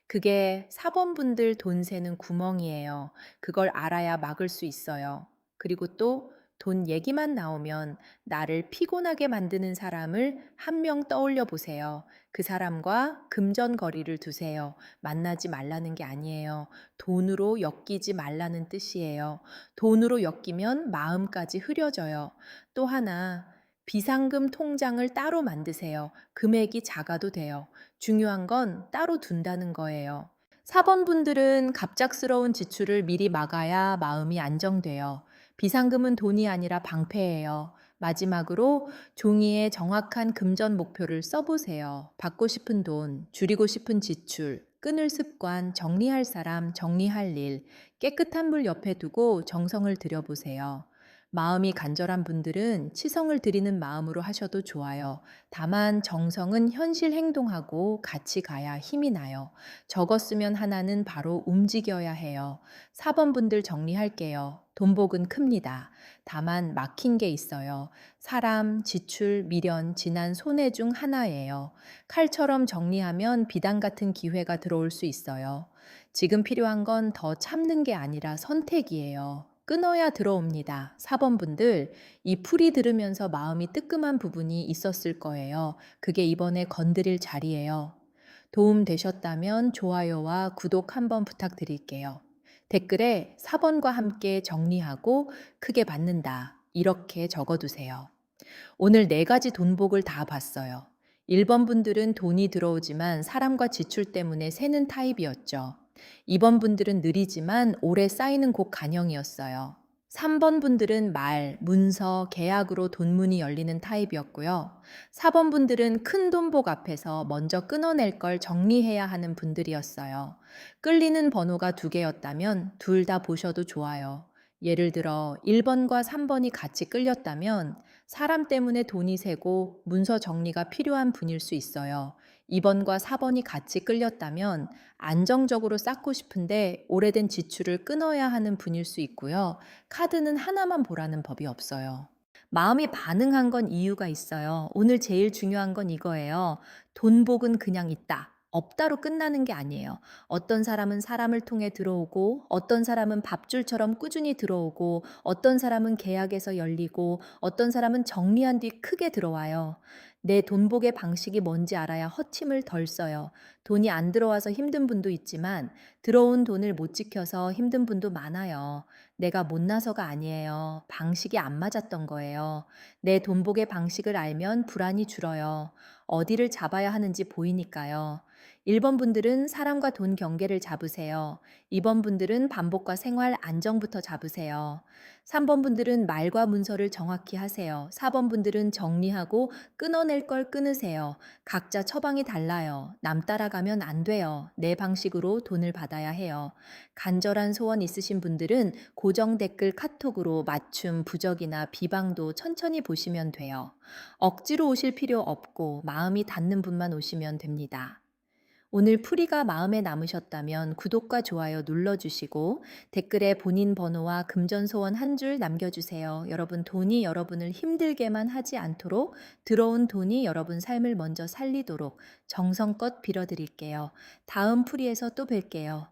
그게 사범분들 돈 세는 구멍이에요. 그걸 알아야 막을 수 있어요. 그리고 또 돈 얘기만 나오면 나를 피곤하게 만드는 사람을 한 명 떠올려 보세요. 그 사람과 금전거리를 두세요. 만나지 말라는 게 아니에요. 돈으로 엮이지 말라는 뜻이에요. 돈으로 엮이면 마음까지 흐려져요. 또 하나, 비상금 통장을 따로 만드세요. 금액이 작아도 돼요. 중요한 건 따로 둔다는 거예요. 사범분들은 갑작스러운 지출을 미리 막아야 마음이 안정돼요. 비상금은 돈이 아니라 방패예요. 마지막으로 종이에 정확한 금전 목표를 써보세요. 받고 싶은 돈, 줄이고 싶은 지출, 끊을 습관, 정리할 사람, 정리할 일, 깨끗한 물 옆에 두고 정성을 들여보세요. 마음이 간절한 분들은 치성을 드리는 마음으로 하셔도 좋아요. 다만 정성은 현실 행동하고 같이 가야 힘이 나요. 적었으면 하나는 바로 움직여야 해요. 4번 분들 정리할게요. 돈복은 큽니다. 다만 막힌 게 있어요. 사람, 지출, 미련, 지난 손해 중 하나예요. 칼처럼 정리하면 비단 같은 기회가 들어올 수 있어요. 지금 필요한 건 더 참는 게 아니라 선택이에요. 끊어야 들어옵니다. 4번 분들, 이 풀이 들으면서 마음이 뜨끔한 부분이 있었을 거예요. 그게 이번에 건드릴 자리예요. 도움 되셨다면 좋아요와 구독 한번 부탁드릴게요. 댓글에 4번과 함께 정리하고 크게 받는다. 이렇게 적어두세요. 오늘 네 가지 돈복을 다 봤어요. 1번 분들은 돈이 들어오지만 사람과 지출 때문에 새는 타입이었죠. 2번 분들은 느리지만 오래 쌓이는 곡 간형이었어요. 3번 분들은 말, 문서, 계약으로 돈문이 열리는 타입이었고요. 4번 분들은 큰 돈복 앞에서 먼저 끊어낼 걸 정리해야 하는 분들이었어요. 끌리는 번호가 두 개였다면 둘 다 보셔도 좋아요. 예를 들어 1번과 3번이 같이 끌렸다면 사람 때문에 돈이 새고 문서 정리가 필요한 분일 수 있어요. 2번과 4번이 같이 끌렸다면 안정적으로 쌓고 싶은데 오래된 지출을 끊어야 하는 분일 수 있고요. 카드는 하나만 보라는 법이 없어요. 마음이 반응한 건 이유가 있어요. 오늘 제일 중요한 건 이거예요. 돈복은 그냥 있다. 없다로 끝나는 게 아니에요. 어떤 사람은 사람을 통해 들어오고, 어떤 사람은 밥줄처럼 꾸준히 들어오고, 어떤 사람은 계약에서 열리고, 어떤 사람은 정리한 뒤 크게 들어와요. 내 돈복의 방식이 뭔지 알아야 허침을 덜 써요. 돈이 안 들어와서 힘든 분도 있지만, 들어온 돈을 못 지켜서 힘든 분도 많아요. 내가 못나서가 아니에요. 방식이 안 맞았던 거예요. 내 돈복의 방식을 알면 불안이 줄어요. 어디를 잡아야 하는지 보이니까요. 1번 분들은 사람과 돈 경계를 잡으세요. 2번 분들은 반복과 생활 안정부터 잡으세요. 3번 분들은 말과 문서를 정확히 하세요. 4번 분들은 정리하고 끊어낼 걸 끊으세요. 각자 처방이 달라요. 남 따라가면 안 돼요. 내 방식으로 돈을 받아야 해요. 간절한 소원 있으신 분들은 고정 댓글 카톡으로 맞춤, 부적이나 비방도 천천히 보시면 돼요. 억지로 오실 필요 없고 마음이 닿는 분만 오시면 됩니다. 오늘 풀이가 마음에 남으셨다면 구독과 좋아요 눌러주시고 댓글에 본인 번호와 금전소원 한 줄 남겨주세요. 여러분, 돈이 여러분을 힘들게만 하지 않도록 들어온 돈이 여러분 삶을 먼저 살리도록 정성껏 빌어드릴게요. 다음 풀이에서 또 뵐게요.